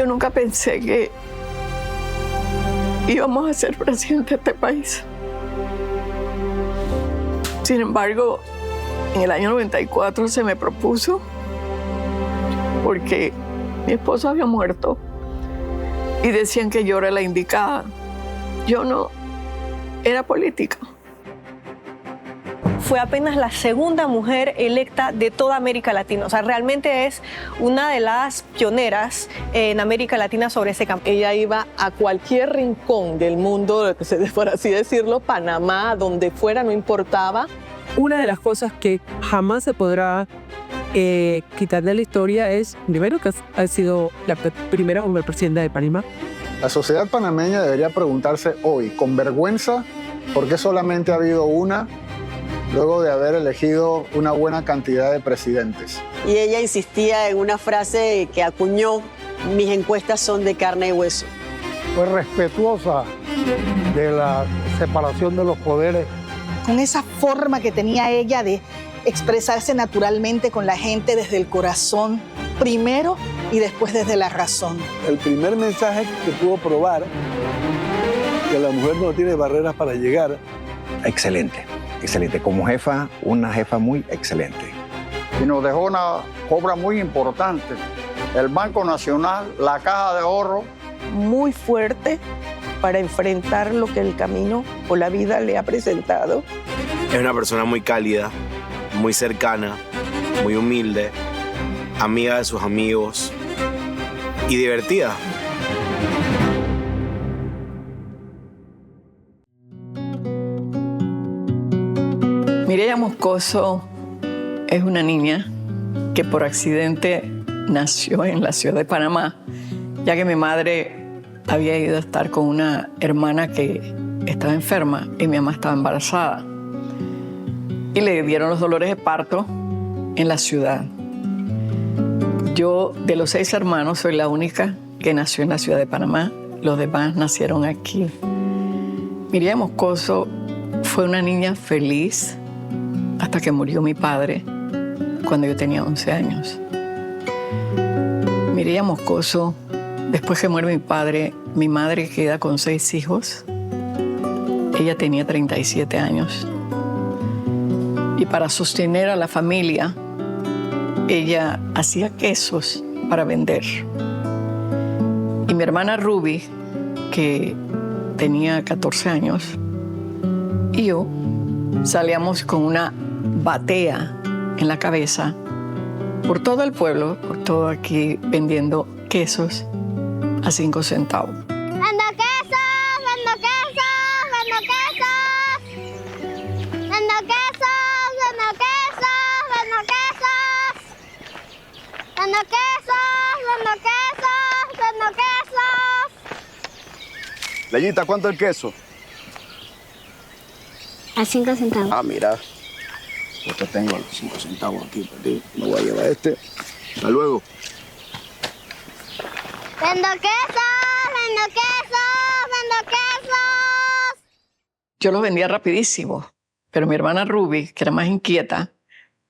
Yo nunca pensé que íbamos a ser presidente de este país. Sin embargo, en el año 94 se me propuso porque mi esposo había muerto y decían que yo era la indicada. Yo no era política. Fue apenas la segunda mujer electa de toda América Latina. O sea, realmente es una de las pioneras en América Latina sobre ese campo. Ella iba a cualquier rincón del mundo, por así decirlo, Panamá, donde fuera, no importaba. Una de las cosas que jamás se podrá quitar de la historia es, primero, que ha sido la primera mujer presidenta de Panamá. La sociedad panameña debería preguntarse hoy, con vergüenza, ¿por qué solamente ha habido una, luego de haber elegido una buena cantidad de presidentes? Y ella insistía en una frase que acuñó: mis encuestas son de carne y hueso. Fue respetuosa de la separación de los poderes. Con esa forma que tenía ella de expresarse naturalmente con la gente desde el corazón, primero y después desde la razón. El primer mensaje que pudo probar que la mujer no tiene barreras para llegar. Excelente, excelente. Como jefa, una jefa muy excelente. Y nos dejó una obra muy importante. El Banco Nacional, la Caja de Ahorro. Muy fuerte para enfrentar lo que el camino o la vida le ha presentado. Es una persona muy cálida, muy cercana, muy humilde, amiga de sus amigos y divertida. Mireya Moscoso es una niña que por accidente nació en la ciudad de Panamá, ya que mi madre había ido a estar con una hermana que estaba enferma y mi mamá estaba embarazada. Y le dieron los dolores de parto en la ciudad. Yo, de los 6 hermanos, soy la única que nació en la ciudad de Panamá. Los demás nacieron aquí. Mireya Moscoso fue una niña feliz hasta que murió mi padre cuando yo tenía 11 años. Mireya Moscoso, después que muere mi padre, mi madre queda con 6 hijos. Ella tenía 37 años. Y para sostener a la familia, ella hacía quesos para vender. Y mi hermana Ruby, que tenía 14 años, y yo salíamos con una batea en la cabeza por todo el pueblo, por todo aquí, vendiendo quesos a 5 centavos. ¡Vendo quesos! ¡Vendo quesos! ¡Vendo quesos! ¡Vendo quesos! ¡Vendo quesos! ¡Vendo quesos! ¡Vendo quesos! ¡Vendo quesos! ¡Vendo quesos! Leyita, ¿cuánto es el queso? A 5 centavos. Ah, mira. Yo te tengo los 5 centavos aquí para ti. Me voy a llevar este. Hasta luego. ¡Vendo quesos! ¡Vendo quesos! ¡Vendo quesos! Yo los vendía rapidísimo, pero mi hermana Ruby, que era más inquieta,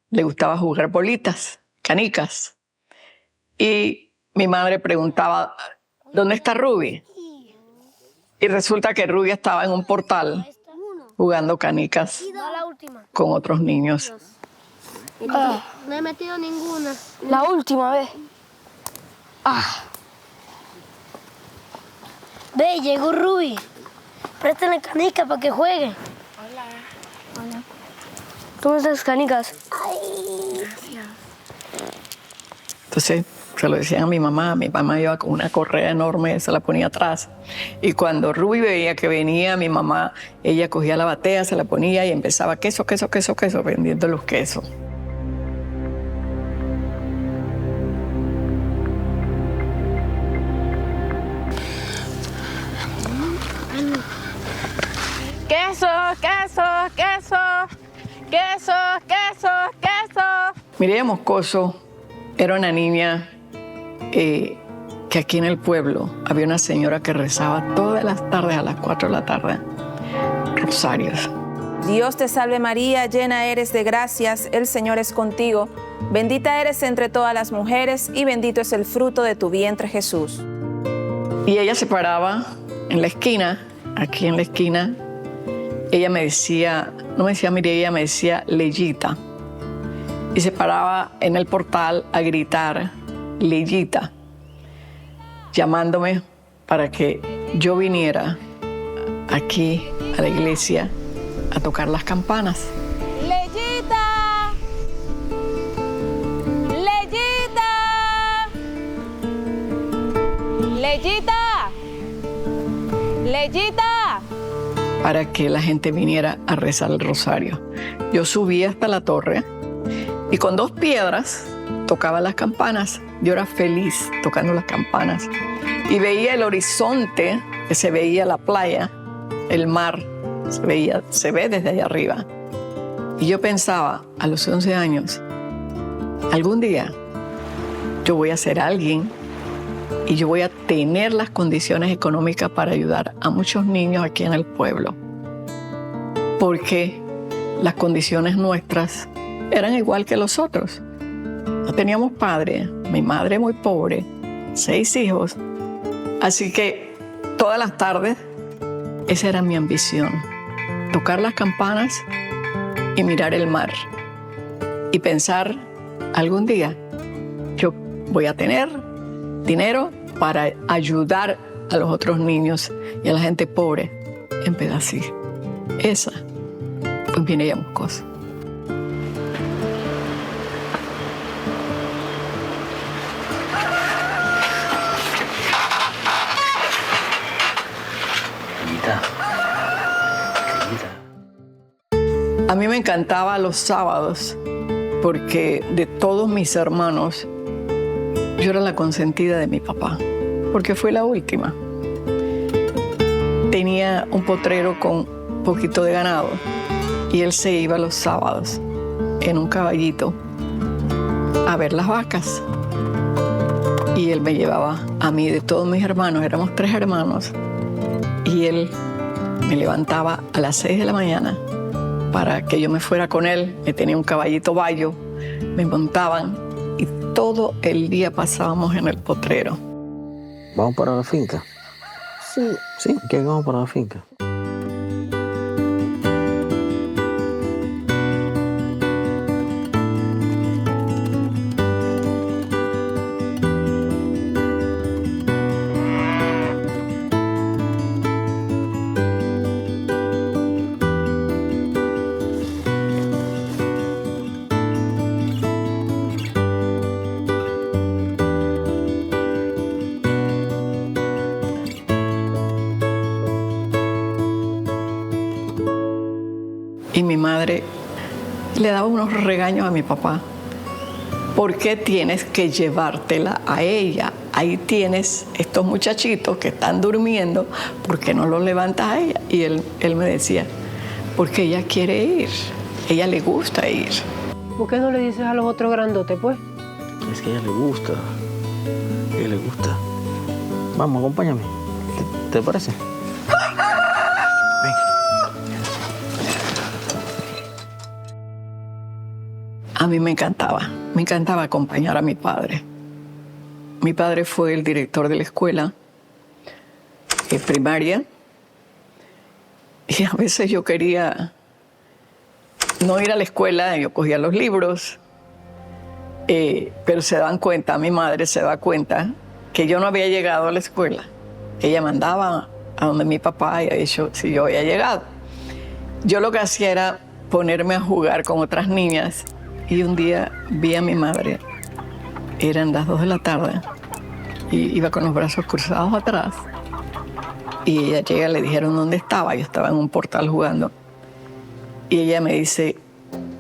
le gustaba jugar bolitas, canicas. Y mi madre preguntaba, ¿dónde está Ruby? Y resulta que Ruby estaba en un portal jugando canicas con otros niños. No he metido ninguna. La última vez. Ve, llegó Ruby. Préstale canicas para que juegue. Hola. Toma esas canicas. Entonces se lo decían a mi mamá iba con una correa enorme, se la ponía atrás. Y cuando Ruby veía que venía mi mamá, ella cogía la batea, se la ponía y empezaba queso, vendiendo los quesos. Queso, queso, queso, queso, queso, queso. Mireya Moscoso era una niña que aquí en el pueblo había una señora que rezaba todas las tardes a las 4 de la tarde rosarios. Dios te salve María, llena eres de gracias, el Señor es contigo. Bendita eres entre todas las mujeres y bendito es el fruto de tu vientre Jesús. Y ella se paraba en la esquina, aquí en la esquina. Ella me decía, no me decía Mireya, me decía Leyita. Y se paraba en el portal a gritar Leyita, llamándome para que yo viniera aquí a la iglesia a tocar las campanas. ¡Leyita! ¡Leyita! ¡Leyita! ¡Leyita! Para que la gente viniera a rezar el rosario. Yo subí hasta la torre y con 2 piedras tocaba las campanas. Yo era feliz tocando las campanas. Y veía el horizonte, que se veía la playa, el mar, se ve desde allá arriba. Y yo pensaba, a los 11 años, algún día yo voy a ser alguien y yo voy a tener las condiciones económicas para ayudar a muchos niños aquí en el pueblo. Porque las condiciones nuestras eran igual que los otros. No teníamos padre, mi madre muy pobre, 6 hijos. Así que todas las tardes, esa era mi ambición. Tocar las campanas y mirar el mar. Y pensar, algún día yo voy a tener dinero para ayudar a los otros niños y a la gente pobre en Pedasí. Esa, pues viene ya Moscoso. A mí me encantaba los sábados porque de todos mis hermanos yo era la consentida de mi papá, porque fue la última. Tenía un potrero con poquito de ganado y él se iba los sábados en un caballito a ver las vacas. Y él me llevaba a mí, de todos mis hermanos, éramos 3 hermanos, y él me levantaba a las 6 de la mañana para que yo me fuera con él. Me tenía un caballito bayo, me montaban y todo el día pasábamos en el potrero. ¿Vamos para la finca? Sí. ¿Sí? ¿Qué vamos para la finca? Y mi madre le daba unos regaños a mi papá. ¿Por qué tienes que llevártela a ella? Ahí tienes estos muchachitos que están durmiendo, ¿por qué no los levantas a ella? Y él me decía, porque ella quiere ir, ella le gusta ir. ¿Por qué no le dices a los otros grandotes, pues? Es que a ella le gusta. A ella le gusta. Vamos, acompáñame. ¿Te parece? A mí me encantaba acompañar a mi padre. Mi padre fue el director de la escuela primaria y a veces yo quería no ir a la escuela, yo cogía los libros, pero se daban cuenta, mi madre se daba cuenta que yo no había llegado a la escuela. Ella mandaba a donde mi papá había dicho si yo había llegado. Yo lo que hacía era ponerme a jugar con otras niñas. Y un día vi a mi madre, eran las 2 de la tarde, y iba con los brazos cruzados atrás. Y ella llega, le dijeron dónde estaba, yo estaba en un portal jugando. Y ella me dice,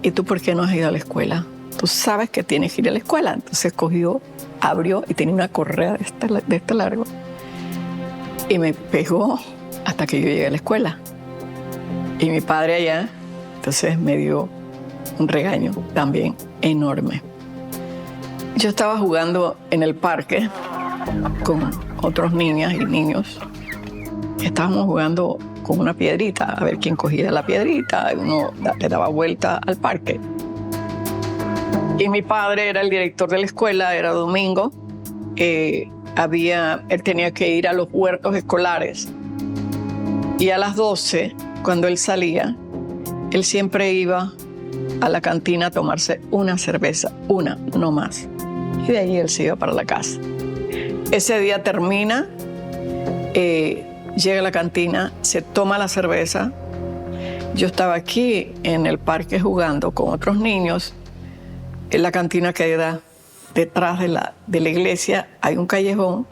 ¿y tú por qué no has ido a la escuela? Tú sabes que tienes que ir a la escuela. Entonces cogió, abrió y tenía una correa de este largo. Y me pegó hasta que yo llegué a la escuela. Y mi padre allá, entonces me dio un regaño también enorme. Yo estaba jugando en el parque con otros niñas y niños. Estábamos jugando con una piedrita, a ver quién cogía la piedrita, y uno le daba vuelta al parque. Y mi padre era el director de la escuela, era domingo, él tenía que ir a los huertos escolares. Y a las 12, cuando él salía, él siempre iba a la cantina a tomarse una cerveza, una, no más. Y de ahí él se iba para la casa. Ese día termina, llega a la cantina, se toma la cerveza. Yo estaba aquí en el parque jugando con otros niños. En la cantina queda detrás de la iglesia, hay un callejón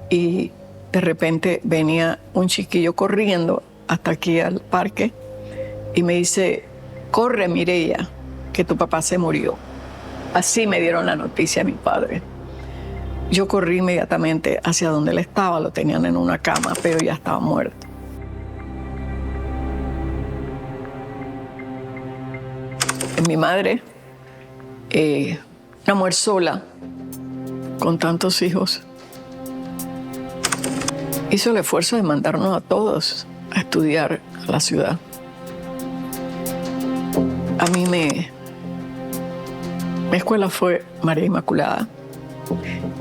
y de repente venía un chiquillo corriendo hasta aquí al parque y me dice, corre Mireya, que tu papá se murió. Así me dieron la noticia a mi padre. Yo corrí inmediatamente hacia donde él estaba, lo tenían en una cama, pero ya estaba muerto. Mi madre, una mujer sola, con tantos hijos, hizo el esfuerzo de mandarnos a todos a estudiar a la ciudad. A mí mi escuela fue María Inmaculada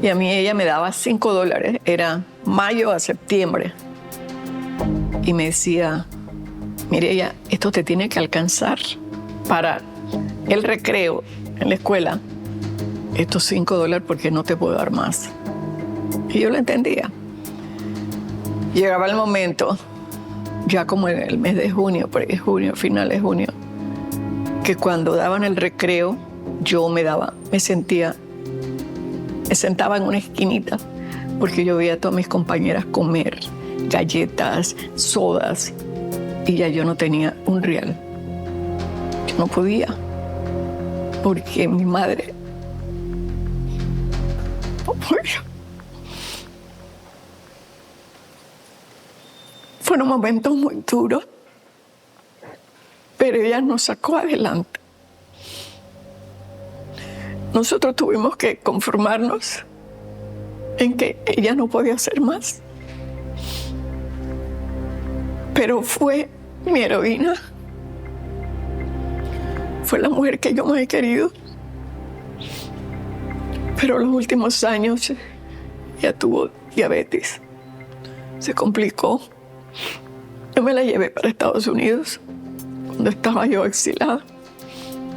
y a mí ella me daba $5, era mayo a septiembre, y me decía, Mireya, esto te tiene que alcanzar para el recreo en la escuela, estos $5 porque no te puedo dar más. Y yo lo entendía. Llegaba el momento, ya como en el mes de junio, finales de junio, que cuando daban el recreo, yo me sentaba en una esquinita, porque yo veía a todas mis compañeras comer galletas, sodas, y ya yo no tenía un real. Yo no podía, porque mi madre murió. Fueron momentos muy duros, pero ella nos sacó adelante. Nosotros tuvimos que conformarnos en que ella no podía hacer más. Pero fue mi heroína. Fue la mujer que yo más he querido. Pero los últimos años ella tuvo diabetes. Se complicó. Yo me la llevé para Estados Unidos cuando estaba yo exilada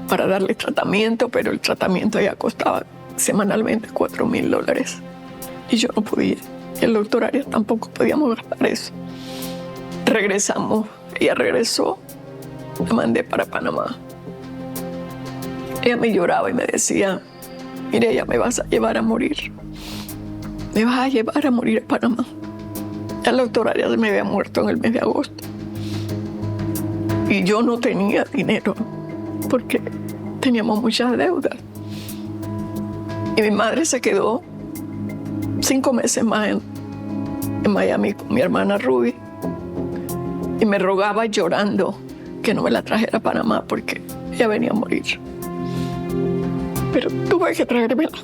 para darle tratamiento, pero el tratamiento ya costaba semanalmente $4,000 y yo no podía. Y el doctor Arias tampoco podíamos gastar eso. Regresamos, ella regresó, la mandé para Panamá. Ella me lloraba y me decía, mire, ya me vas a llevar a morir. Me vas a llevar a morir a Panamá. El doctor Arias me había muerto en el mes de agosto. Y yo no tenía dinero porque teníamos muchas deudas. Y mi madre se quedó 5 meses más en Miami con mi hermana Ruby. Y me rogaba llorando que no me la trajera a Panamá porque ella venía a morir. Pero tuve que traérmela.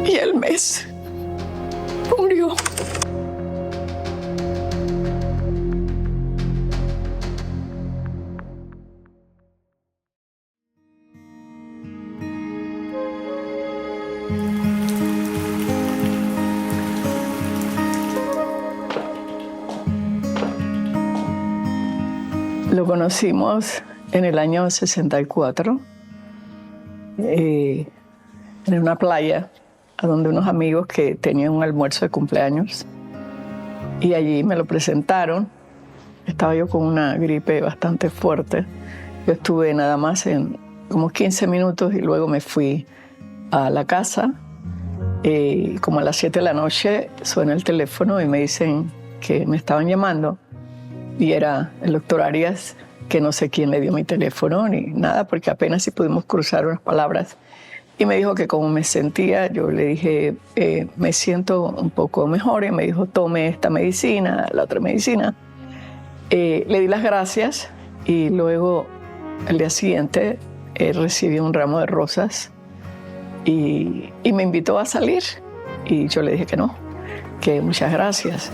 Y el mes murió. Lo conocimos en el año 64, en una playa, a donde unos amigos que tenían un almuerzo de cumpleaños. Y allí me lo presentaron. Estaba yo con una gripe bastante fuerte. Yo estuve nada más en como 15 minutos y luego me fui a la casa. Como a las 7 de la noche suena el teléfono y me dicen que me estaban llamando. Y era el doctor Arias, que no sé quién le dio mi teléfono ni nada, porque apenas si pudimos cruzar unas palabras. Y me dijo que como me sentía, yo le dije, me siento un poco mejor. Y me dijo, tome esta medicina, la otra medicina. Le di las gracias y luego, al día siguiente, recibí un ramo de rosas y me invitó a salir. Y yo le dije que no, que muchas gracias.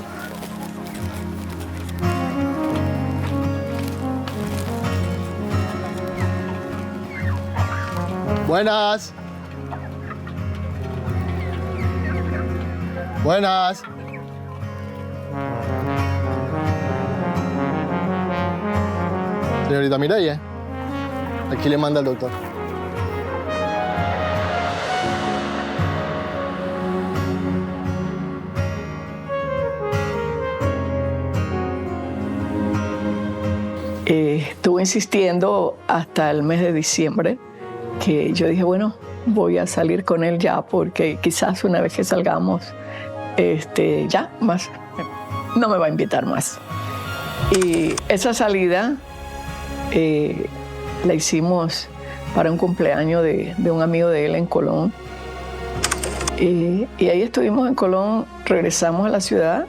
Buenas. Buenas. Señorita Mireya, aquí le manda el doctor. Estuve insistiendo hasta el mes de diciembre que yo dije, bueno, voy a salir con él ya porque quizás una vez que salgamos, ya más, no me va a invitar más. Y esa salida la hicimos para un cumpleaños de un amigo de él en Colón. Y ahí estuvimos en Colón, regresamos a la ciudad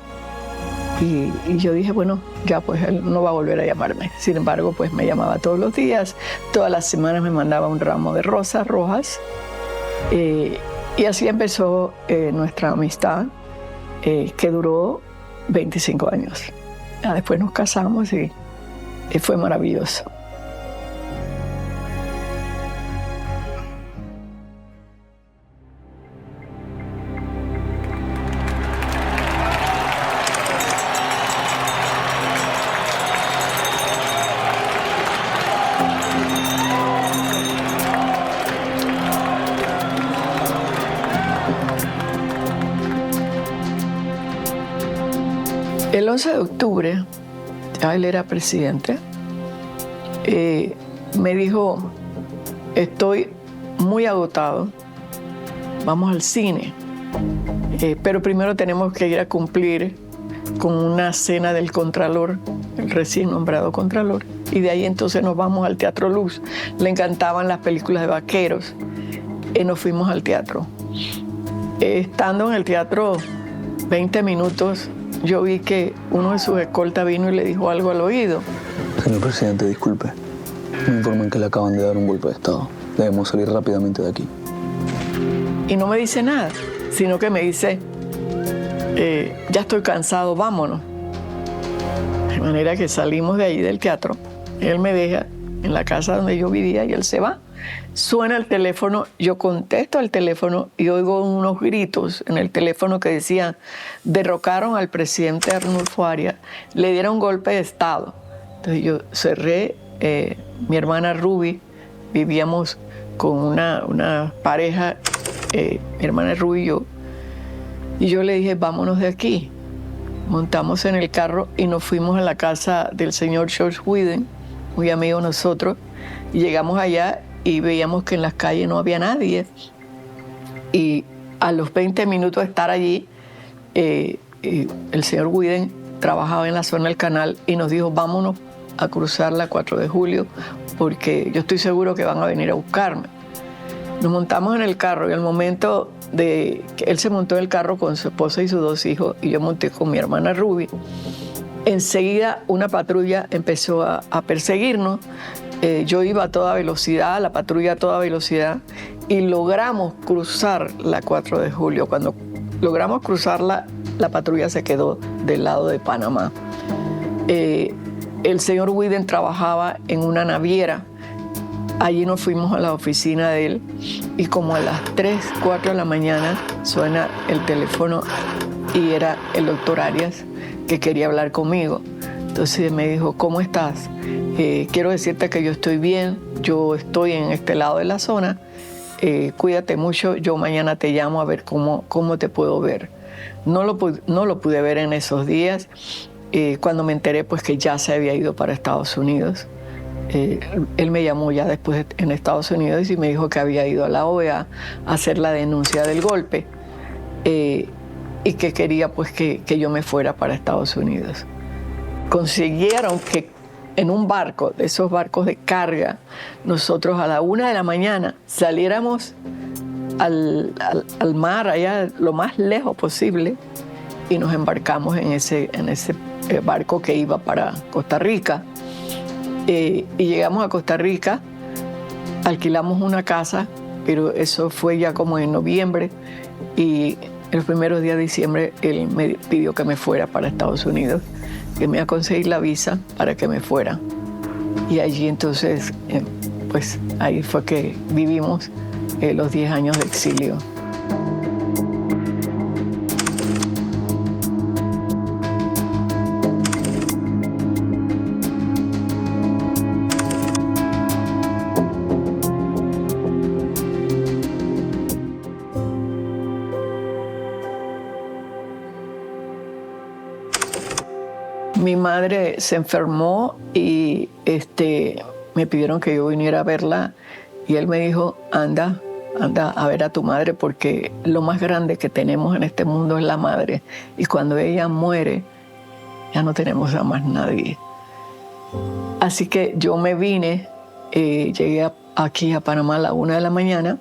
y yo dije, bueno, ya pues él no va a volver a llamarme. Sin embargo, pues me llamaba todos los días, todas las semanas me mandaba un ramo de rosas rojas. Y así empezó nuestra amistad, que duró 25 años. Después nos casamos y fue maravilloso. El 11 de octubre, ya él era presidente, me dijo, estoy muy agotado, vamos al cine, pero primero tenemos que ir a cumplir con una cena del Contralor, el recién nombrado Contralor, y de ahí entonces nos vamos al Teatro Luz. Le encantaban las películas de vaqueros y nos fuimos al teatro. Estando en el teatro 20 minutos, yo vi que uno de sus escoltas vino y le dijo algo al oído. Señor presidente, disculpe. Me informan que le acaban de dar un golpe de Estado. Debemos salir rápidamente de aquí. Y no me dice nada, sino que me dice, ya estoy cansado, vámonos. De manera que salimos de ahí del teatro. Él me deja en la casa donde yo vivía y él se va. Suena el teléfono, yo contesto el teléfono y oigo unos gritos en el teléfono que decían, derrocaron al presidente Arnulfo Arias, le dieron golpe de Estado. Entonces yo cerré, mi hermana Ruby, vivíamos con una pareja, mi hermana Ruby y yo le dije, vámonos de aquí. Montamos en el carro y nos fuimos a la casa del señor George Whedon, muy amigo de nosotros, y llegamos allá y veíamos que en las calles no había nadie. Y a los 20 minutos de estar allí, el señor Whedon trabajaba en la zona del canal y nos dijo, vámonos a cruzar la 4 de julio porque yo estoy seguro que van a venir a buscarme. Nos montamos en el carro y al momento de que él se montó en el carro con su esposa y sus 2 hijos y yo monté con mi hermana Ruby, enseguida una patrulla empezó a perseguirnos. Yo iba a toda velocidad, la patrulla a toda velocidad, y logramos cruzar la 4 de julio. Cuando logramos cruzarla, la patrulla se quedó del lado de Panamá. El señor Whedon trabajaba en una naviera. Allí nos fuimos a la oficina de él y como a las 3, 4 de la mañana suena el teléfono y era el doctor Arias que quería hablar conmigo. Entonces me dijo, ¿cómo estás? Quiero decirte que yo estoy bien, yo estoy en este lado de la zona, cuídate mucho, yo mañana te llamo a ver cómo te puedo ver. No lo pude ver en esos días, cuando me enteré pues que ya se había ido para Estados Unidos. Él me llamó ya después en Estados Unidos y me dijo que había ido a la OEA a hacer la denuncia del golpe y que quería pues que yo me fuera para Estados Unidos. Consiguieron que en un barco, de esos barcos de carga, nosotros a la 1 de la mañana saliéramos al mar, allá lo más lejos posible, y nos embarcamos en ese barco que iba para Costa Rica. Y llegamos a Costa Rica, alquilamos una casa, pero eso fue ya como en noviembre, y en los primeros días de diciembre él me pidió que me fuera para Estados Unidos, que me iba a conseguir la visa para que me fuera. Y allí entonces, pues ahí fue que vivimos los 10 años de exilio. madre se enfermó y me pidieron que yo viniera a verla y él me dijo, anda a ver a tu madre porque lo más grande que tenemos en este mundo es la madre y cuando ella muere ya no tenemos a más nadie. Así que yo me vine, llegué aquí a Panamá a la 1 de la mañana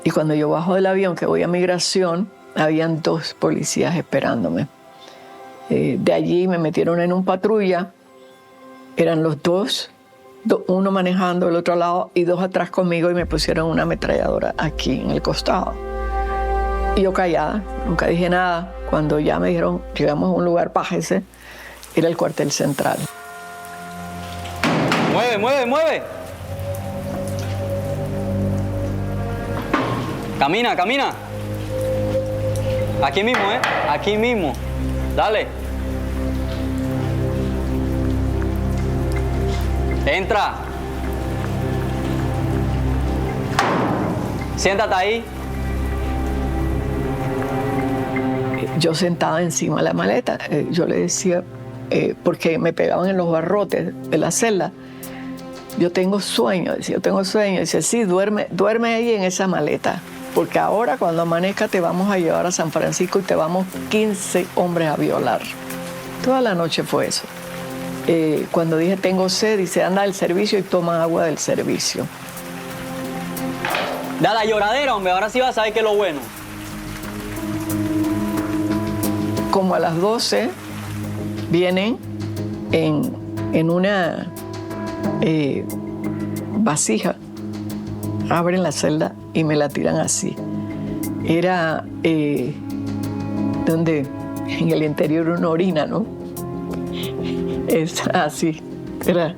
y cuando yo bajo del avión que voy a migración habían 2 policías esperándome. De allí me metieron en un patrulla, eran los dos, uno manejando el otro lado y 2 atrás conmigo y me pusieron una ametralladora aquí en el costado. Y yo callada, nunca dije nada. Cuando ya me dijeron, llegamos a un lugar, bájese, era el cuartel central. ¡Mueve, mueve, mueve! Camina, camina. Aquí mismo, aquí mismo. Dale. Entra. Siéntate ahí. Yo sentada encima de la maleta, yo le decía, porque me pegaban en los barrotes de la celda, yo tengo sueño, decía, yo tengo sueño. Dice, sí, duerme ahí en esa maleta, porque ahora cuando amanezca te vamos a llevar a San Francisco y te vamos 15 hombres a violar. Toda la noche fue eso. Cuando dije tengo sed, dice anda al servicio y toma agua del servicio. Da la lloradera, hombre, ahora sí vas a saber qué es lo bueno. Como a las 12 vienen en una vasija, abren la celda y me la tiran así. Era donde en el interior una orina, ¿no? Es así. Era,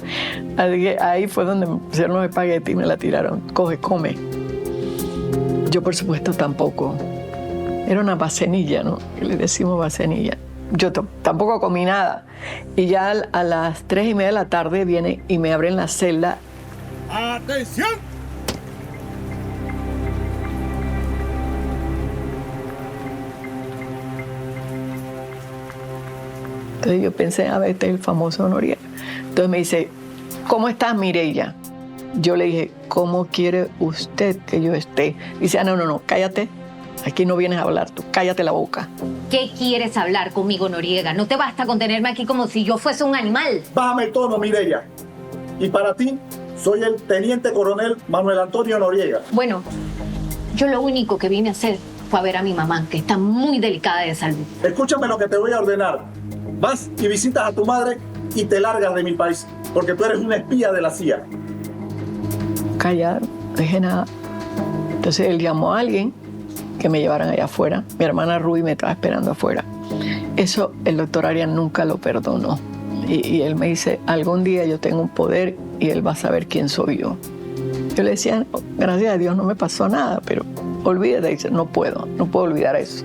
ahí fue donde me pusieron los espaguetis y me la tiraron. Coge, come. Yo, por supuesto, tampoco. Era una bacenilla, ¿no? Le decimos bacenilla. Yo tampoco comí nada. Y ya a las 3:30 de la tarde viene y me abren la celda. ¡Atención! Entonces yo pensé, a ver, este es el famoso Noriega. Entonces me dice, ¿cómo estás, Mireya? Yo le dije, ¿cómo quiere usted que yo esté? Dice, no, cállate. Aquí no vienes a hablar, tú cállate la boca. ¿Qué quieres hablar conmigo, Noriega? No te basta con tenerme aquí como si yo fuese un animal. Bájame el tono, Mireya. Y para ti, soy el teniente coronel Manuel Antonio Noriega. Bueno, yo lo único que vine a hacer fue a ver a mi mamá, que está muy delicada de salud. Escúchame lo que te voy a ordenar. Vas y visitas a tu madre y te largas de mi país, porque tú eres una espía de la CIA. Callar, no dije nada. Entonces él llamó a alguien que me llevaran allá afuera. Mi hermana Ruby me estaba esperando afuera. Eso el doctor Arias nunca lo perdonó. Y él me dice, algún día yo tengo un poder y él va a saber quién soy yo. Yo le decía, gracias a Dios no me pasó nada, pero olvídate. Dice, no puedo olvidar eso.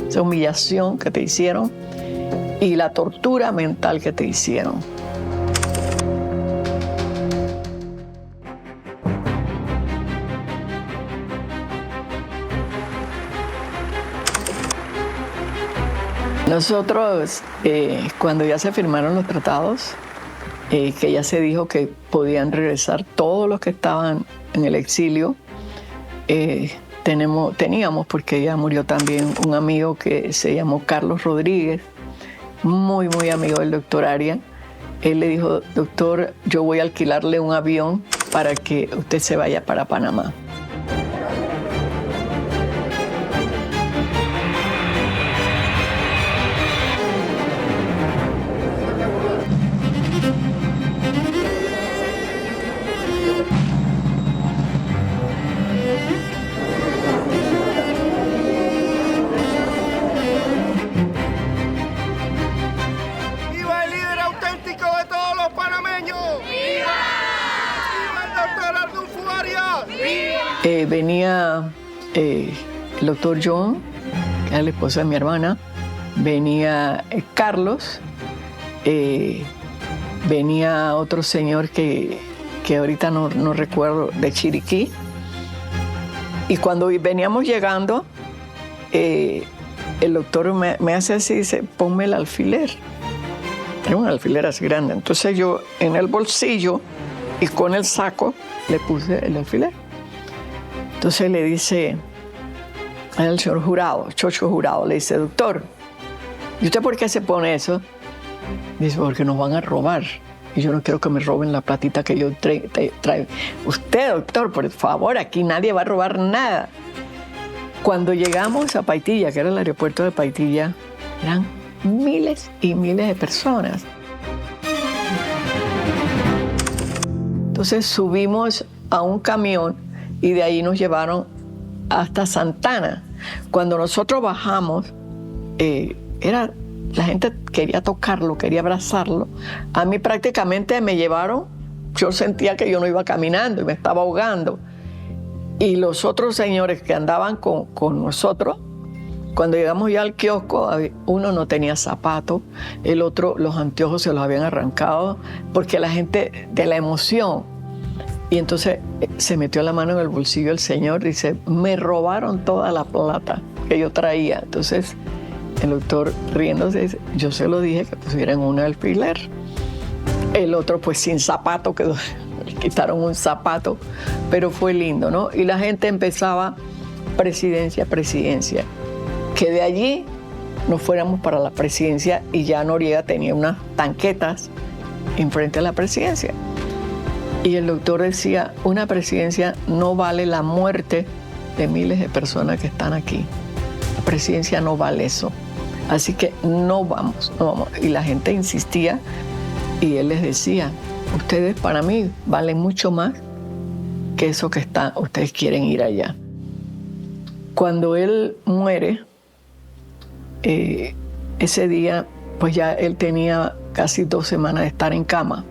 Esa humillación que te hicieron y la tortura mental que te hicieron. Nosotros, cuando ya se firmaron los tratados, que ya se dijo que podían regresar todos los que estaban en el exilio, teníamos, porque ya murió también un amigo que se llamó Carlos Rodríguez, muy amigo del doctor Arias. Él le dijo, doctor, yo voy a alquilarle un avión para que usted se vaya para Panamá. Venía el doctor John, que era el esposo de mi hermana, venía Carlos, venía otro señor que ahorita no recuerdo, de Chiriquí. Y cuando veníamos llegando, el doctor me hace así, dice, ponme el alfiler. Era un alfiler así grande. Entonces yo en el bolsillo y con el saco le puse el alfiler. Entonces le dice al señor Jurado, Chocho Jurado, le dice, doctor, ¿y usted por qué se pone eso? Dice, porque nos van a robar. Y yo no quiero que me roben la platita que yo traigo. Usted, doctor, por favor, aquí nadie va a robar nada. Cuando llegamos a Paitilla, que era el aeropuerto de Paitilla, eran miles y miles de personas. Entonces subimos a un camión y de ahí nos llevaron hasta Santana. Cuando nosotros bajamos, la gente quería tocarlo, quería abrazarlo. A mí prácticamente me llevaron, yo sentía que yo no iba caminando y me estaba ahogando. Y los otros señores que andaban con nosotros, cuando llegamos ya al kiosco, uno no tenía zapatos, el otro los anteojos se los habían arrancado, porque la gente de la emoción. Y entonces se metió la mano en el bolsillo el señor, dice, me robaron toda la plata que yo traía. Entonces el doctor riéndose dice, yo se lo dije que pusieran un alfiler. El otro pues sin zapato quedó, le quitaron un zapato, pero fue lindo, ¿no? Y la gente empezaba presidencia, presidencia. Que de allí nos fuéramos para la presidencia y ya Noriega tenía unas tanquetas enfrente a la presidencia. Y el doctor decía, una presidencia no vale la muerte de miles de personas que están aquí. La presidencia no vale eso. Así que no vamos, no vamos. Y la gente insistía y él les decía, ustedes para mí valen mucho más que eso que ustedes quieren ir allá. Cuando él muere, ese día, pues ya él tenía casi 2 semanas de estar en cama,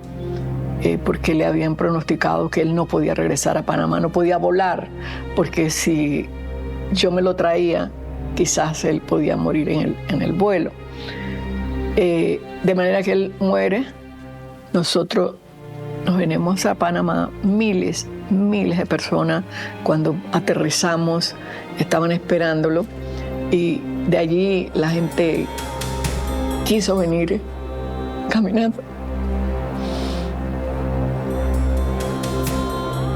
porque le habían pronosticado que él no podía regresar a Panamá, no podía volar, porque si yo me lo traía, quizás él podía morir en el vuelo. De manera que él muere, nosotros nos venimos a Panamá, miles de personas, cuando aterrizamos, estaban esperándolo, y de allí la gente quiso venir caminando.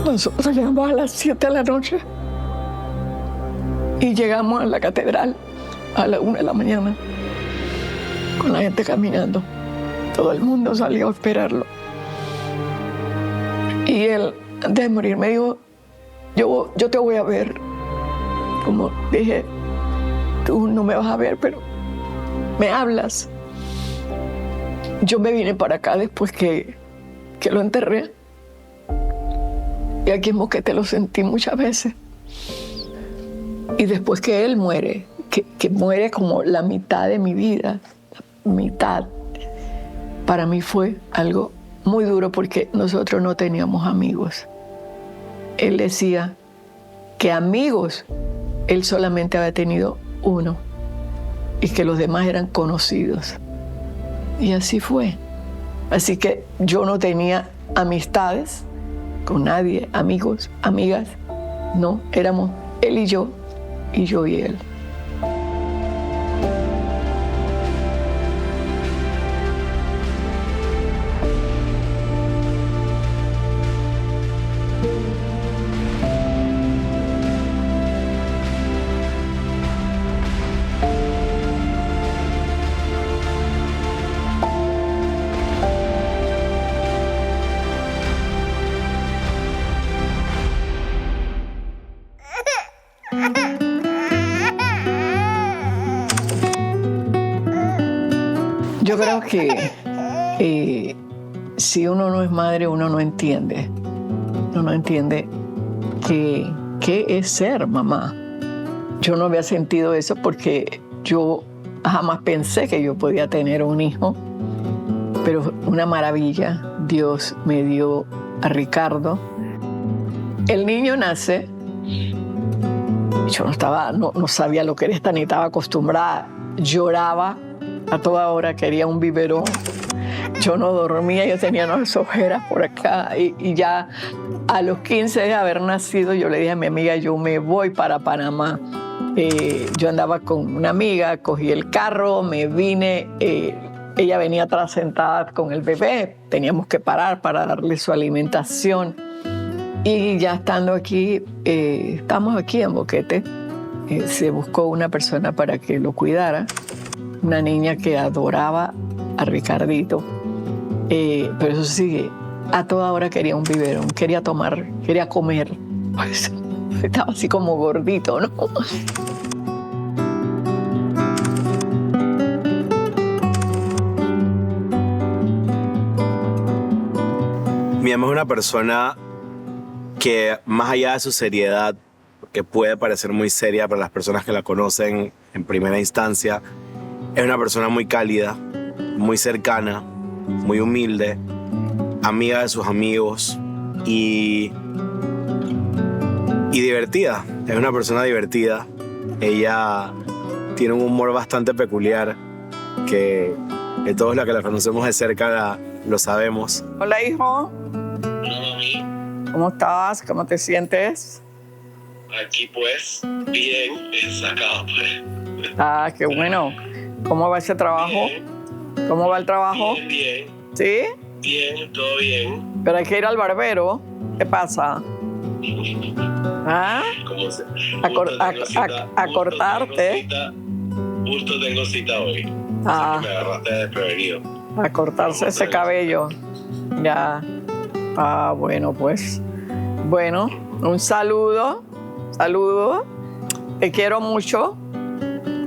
Nosotros llegamos a las 7 de la noche y llegamos a la catedral a las 1 de la mañana con la gente caminando. Todo el mundo salió a esperarlo. Y él, antes de morir, me dijo, yo te voy a ver. Como dije, tú no me vas a ver, pero me hablas. Yo me vine para acá después que lo enterré. Y aquí en Moquete lo sentí muchas veces. Y después que él muere, que muere como la mitad de mi vida, la mitad, para mí fue algo muy duro porque nosotros no teníamos amigos. Él decía que amigos, él solamente había tenido uno y que los demás eran conocidos. Y así fue. Así que yo no tenía amistades con nadie, amigos, amigas. No, éramos él y yo y él. Yo creo que si uno no es madre, uno no entiende. Uno no entiende qué es ser mamá. Yo no había sentido eso porque yo jamás pensé que yo podía tener un hijo. Pero una maravilla, Dios me dio a Ricardo. El niño nace. Yo no sabía lo que era esta, ni estaba acostumbrada. Lloraba a toda hora, quería un biberón. Yo no dormía, yo tenía unas ojeras por acá. Y ya a los 15 de haber nacido, yo le dije a mi amiga, yo me voy para Panamá. Yo andaba con una amiga, cogí el carro, me vine. ella venía atrás sentada con el bebé, teníamos que parar para darle su alimentación. Y ya estando aquí, estamos aquí en Boquete, se buscó una persona para que lo cuidara, una niña que adoraba a Ricardito, pero eso sí, a toda hora quería un biberón, quería tomar, quería comer, pues estaba así como gordito, ¿no? Mi mamá es una persona que, más allá de su seriedad, que puede parecer muy seria para las personas que la conocen en primera instancia, es una persona muy cálida, muy cercana, muy humilde, amiga de sus amigos y divertida. Es una persona divertida. Ella tiene un humor bastante peculiar que todos los que la conocemos de cerca lo sabemos. Hola, hijo. Hola, mami. ¿Cómo estás? ¿Cómo te sientes? Aquí pues, bien, sacado pues. Ah, qué bueno. ¿Cómo va ese trabajo? Bien. ¿Cómo va el trabajo? Bien, bien. ¿Sí? Bien, todo bien. Pero hay que ir al barbero. ¿Qué pasa? ¿Ah? A cortarte. Justo tengo cita hoy. Ah. Así que me agarraste desprevenido. A cortarse ese cabello. Ya. Ah, bueno, pues. Bueno, un saludo. Saludo. Te quiero mucho.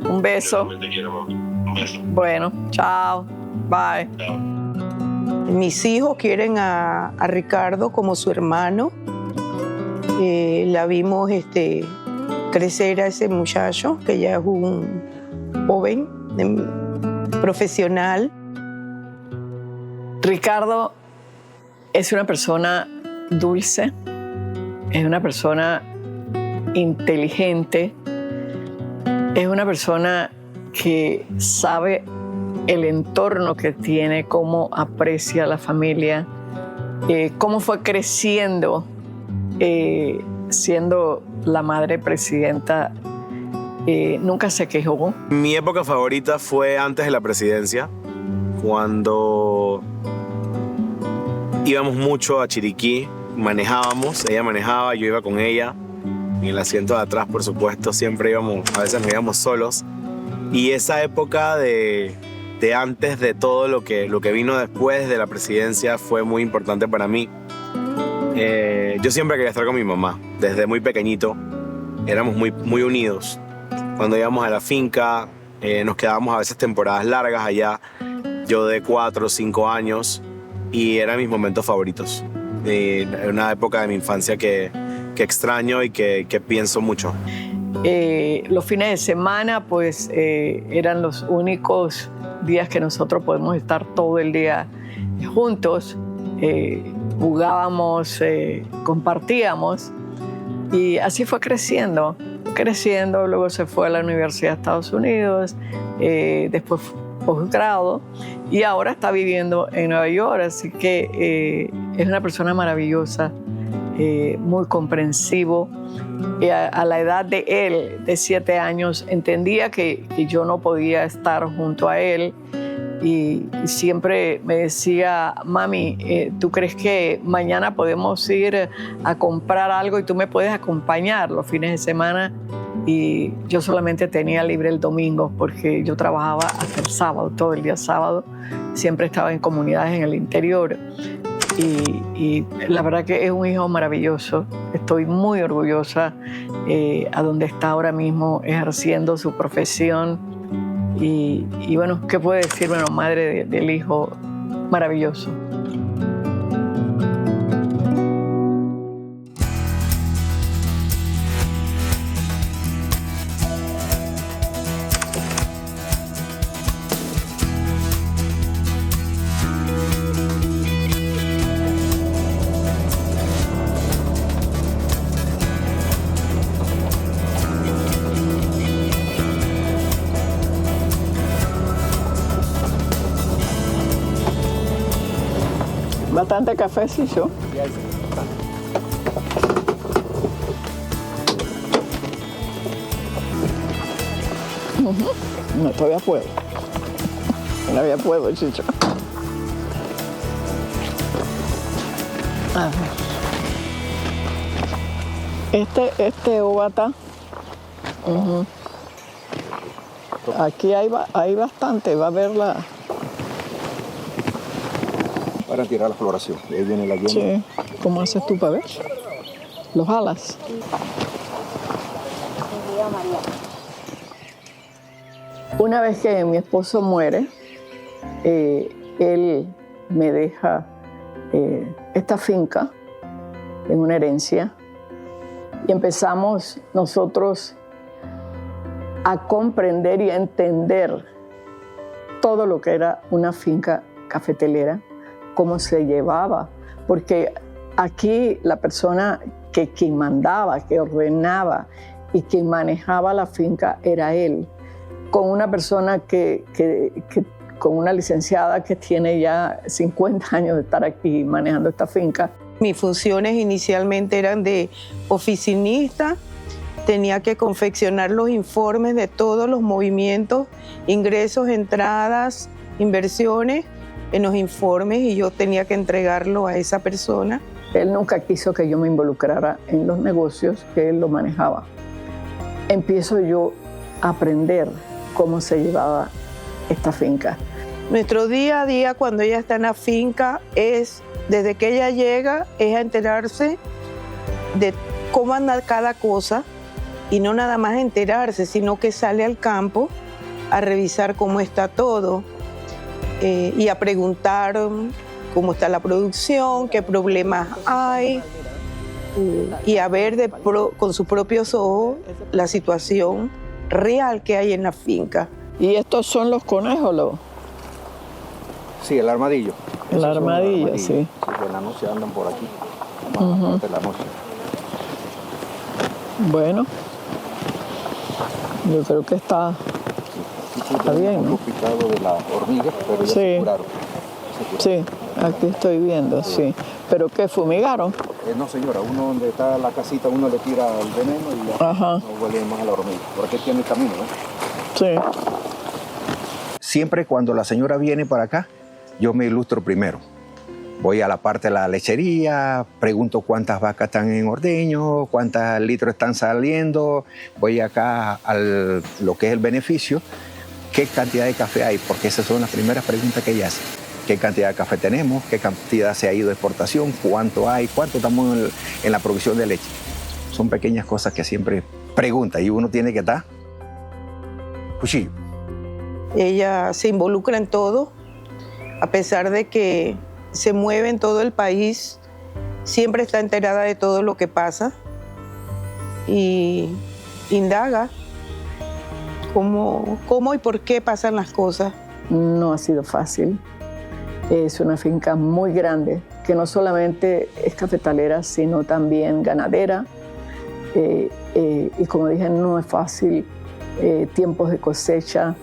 Un beso. Yo te quiero, mami. Un beso. Bueno, chao. Bye. Chao. Mis hijos quieren a Ricardo como su hermano. La vimos crecer a ese muchacho, que ya es un joven profesional. Ricardo es una persona dulce, es una persona inteligente, es una persona que sabe el entorno que tiene, cómo aprecia a la familia, cómo fue creciendo siendo la madre presidenta. Nunca se quejó. Mi época favorita fue antes de la presidencia, cuando íbamos mucho a Chiriquí, manejábamos, ella manejaba, yo iba con ella, en el asiento de atrás, por supuesto, siempre íbamos, a veces nos íbamos solos. Y esa época de antes de todo lo que vino después de la presidencia fue muy importante para mí. Yo siempre quería estar con mi mamá, desde muy pequeñito, éramos muy unidos. Cuando íbamos a la finca, nos quedábamos a veces temporadas largas allá, yo de 4 o 5 años, y eran mis momentos favoritos. Era una época de mi infancia que extraño y que pienso mucho. Los fines de semana, pues, eran los únicos días que nosotros podemos estar todo el día juntos. Jugábamos, compartíamos, y así fue creciendo, luego se fue a la Universidad de Estados Unidos, después posgrado, y ahora está viviendo en Nueva York, así que es una persona maravillosa, muy comprensivo. A la edad de él, de 7 años, entendía que yo no podía estar junto a él, y siempre me decía: mami, ¿tú crees que mañana podemos ir a comprar algo y tú me puedes acompañar los fines de semana? Y yo solamente tenía libre el domingo porque yo trabajaba hasta el sábado, todo el día sábado. Siempre estaba en comunidades en el interior. Y la verdad que es un hijo maravilloso. Estoy muy orgullosa a donde está ahora mismo ejerciendo su profesión. Y bueno, ¿qué puede decir? Bueno, madre del hijo maravilloso. Bastante cafecillo. No, todavía puedo. Todavía puedo, Chicho. A ver. Este óvata. Aquí hay bastante, va a ver la... Para tirar la floración, ahí viene la yema. Sí, ¿cómo haces tú para ver? Los alas. Una vez que mi esposo muere, él me deja esta finca en una herencia y empezamos nosotros a comprender y a entender todo lo que era una finca cafetelera, cómo se llevaba, porque aquí la persona que mandaba, que ordenaba y que manejaba la finca era él, con una persona con una licenciada que tiene ya 50 años de estar aquí manejando esta finca. Mis funciones inicialmente eran de oficinista, tenía que confeccionar los informes de todos los movimientos, ingresos, entradas, inversiones en los informes y yo tenía que entregarlo a esa persona. Él nunca quiso que yo me involucrara en los negocios que él lo manejaba. Empiezo yo a aprender cómo se llevaba esta finca. Nuestro día a día cuando ella está en la finca es, desde que ella llega, es a enterarse de cómo anda cada cosa y no nada más enterarse, sino que sale al campo a revisar cómo está todo y a preguntar cómo está la producción, qué problemas hay y a ver con sus propios ojos la situación real que hay en la finca. ¿Y estos son los conejos? Sí, el armadillo. El armadillo, sí. Sí, en la noche andan por aquí. De la noche. Bueno, yo creo que está bien, ¿no? Picado de la hormiga, pero ya se curaron. Sí, aquí estoy viendo, sí. ¿Pero qué, fumigaron? No, señora, uno donde está la casita, uno le tira el veneno y ya no huele más a la hormiga. Por aquí tiene el camino, ¿no? Sí. Siempre cuando la señora viene para acá, yo me ilustro primero. Voy a la parte de la lechería, pregunto cuántas vacas están en ordeño, cuántos litros están saliendo, voy acá a lo que es el beneficio, qué cantidad de café hay, porque esas son las primeras preguntas que ella hace. ¿Qué cantidad de café tenemos? ¿Qué cantidad se ha ido de exportación? ¿Cuánto hay? ¿Cuánto estamos en la producción de leche? Son pequeñas cosas que siempre pregunta y uno tiene que estar cuchillo. Ella se involucra en todo, a pesar de que se mueve en todo el país, siempre está enterada de todo lo que pasa y indaga cómo y por qué pasan las cosas. No ha sido fácil. Es una finca muy grande, que no solamente es cafetalera, sino también ganadera. Y como dije, no es fácil. Tiempos de cosecha,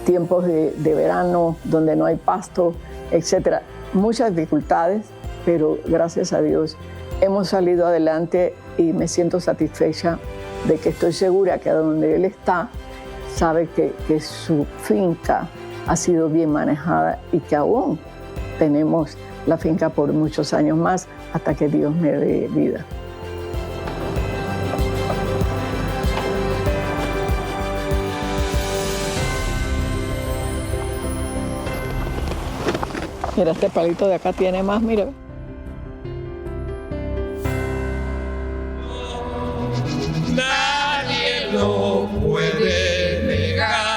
tiempos de verano donde no hay pasto, etc. Muchas dificultades, pero gracias a Dios hemos salido adelante y me siento satisfecha de que estoy segura que a donde él está, sabe que su finca ha sido bien manejada y que aún tenemos la finca por muchos años más hasta que Dios me dé vida. Mira, este palito de acá tiene más, mira. Nadie lo puede negar.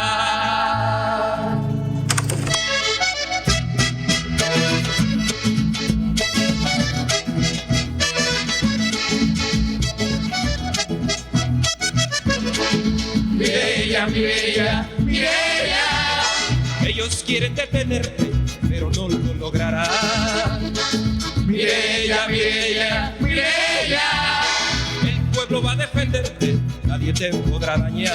Mireya, Mireya, Mireya. Ellos quieren detenerte, pero no lo lograrán. Mireya, Mireya, Mireya. El pueblo va a defenderte, nadie te podrá dañar.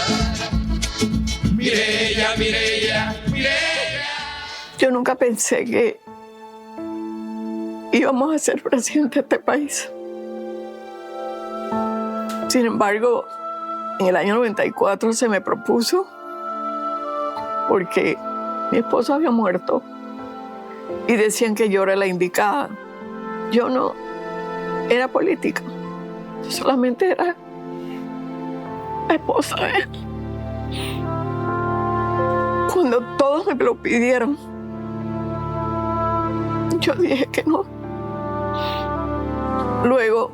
Mireya, Mireya, Mireya. Yo nunca pensé que íbamos a ser presidente de este país. Sin embargo, en el año 94 se me propuso porque Mi esposo había muerto y decían que yo era la indicada. Yo no era política, yo solamente era la esposa de él. Cuando todos me lo pidieron, yo dije que no. Luego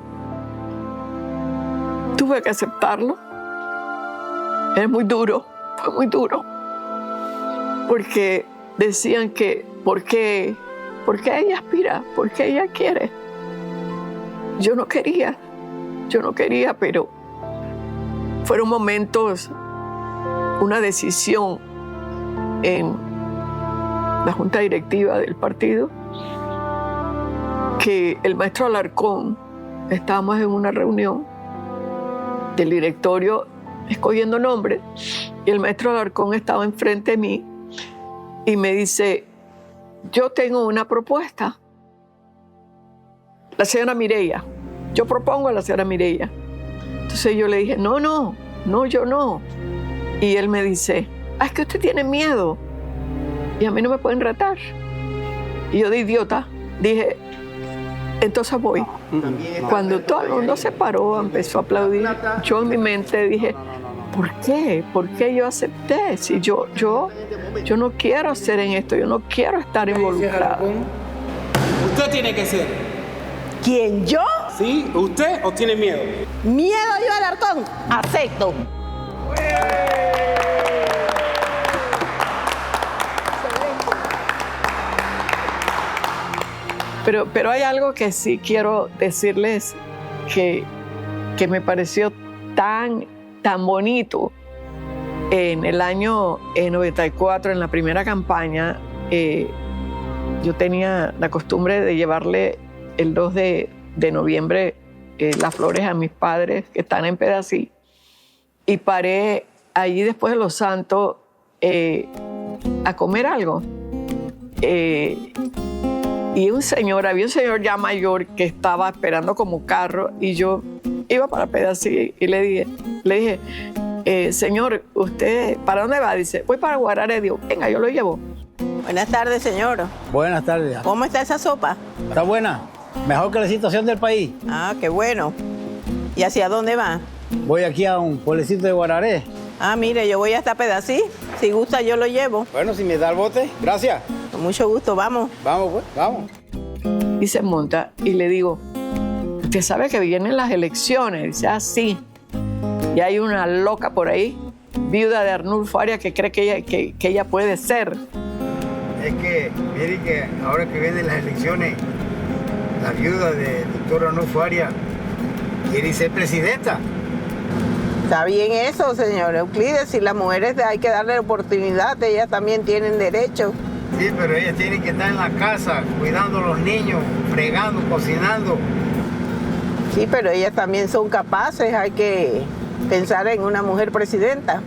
tuve que aceptarlo. Era muy duro, fue muy duro. Porque decían que, ¿por qué ella aspira? ¿Por qué ella quiere? Yo no quería, pero fueron momentos, una decisión en la junta directiva del partido, que el maestro Alarcón, estábamos en una reunión del directorio escogiendo nombres, y el maestro Alarcón estaba enfrente de mí y me dice, yo tengo una propuesta. La señora Mireya, yo propongo a la señora Mireya. Entonces yo le dije, no, yo no. Y él me dice, es que usted tiene miedo y a mí no me pueden retar. Y yo de idiota dije, entonces voy. Cuando todo el mundo se paró, empezó a aplaudir, yo en mi mente dije, ¿por qué? ¿Por qué yo acepté? Si yo no quiero hacer en esto, yo no quiero estar involucrada. Usted tiene que ser. ¿Quién, yo? ¿Sí? ¿Usted o tiene miedo? ¿Miedo yo, Alarcón? Acepto. Pero hay algo que sí quiero decirles que me pareció tan bonito. En el año 94, en la primera campaña, yo tenía la costumbre de llevarle el 2 de noviembre las flores a mis padres que están en Pedací. Y paré allí después de Los Santos a comer algo. Y había un señor ya mayor que estaba esperando como carro y yo iba para Pedací y le dije, señor, ¿usted para dónde va? Dice, voy para Guararé. Digo, venga, yo lo llevo. Buenas tardes, señor. Buenas tardes. ¿Cómo está esa sopa? Está buena. Mejor que la situación del país. Ah, qué bueno. ¿Y hacia dónde va? Voy aquí a un pueblecito de Guararé. Ah, mire, yo voy hasta Pedací. Si gusta, yo lo llevo. Bueno, si me da el bote, gracias. Con mucho gusto, vamos. Vamos, pues, vamos. Y se monta y le digo, ¿usted sabe que vienen las elecciones? Dice, ah, sí. Y hay una loca por ahí, viuda de Arnulfo Arias, que cree que ella puede ser. Es que, mire que ahora que vienen las elecciones, la viuda del doctor Arnulfo Arias quiere ser presidenta. Está bien eso, señor Euclides. Si las mujeres hay que darle oportunidad, ellas también tienen derecho. Sí, pero ellas tienen que estar en la casa, cuidando a los niños, fregando, cocinando. Sí, pero ellas también son capaces, hay que pensar en una mujer presidenta.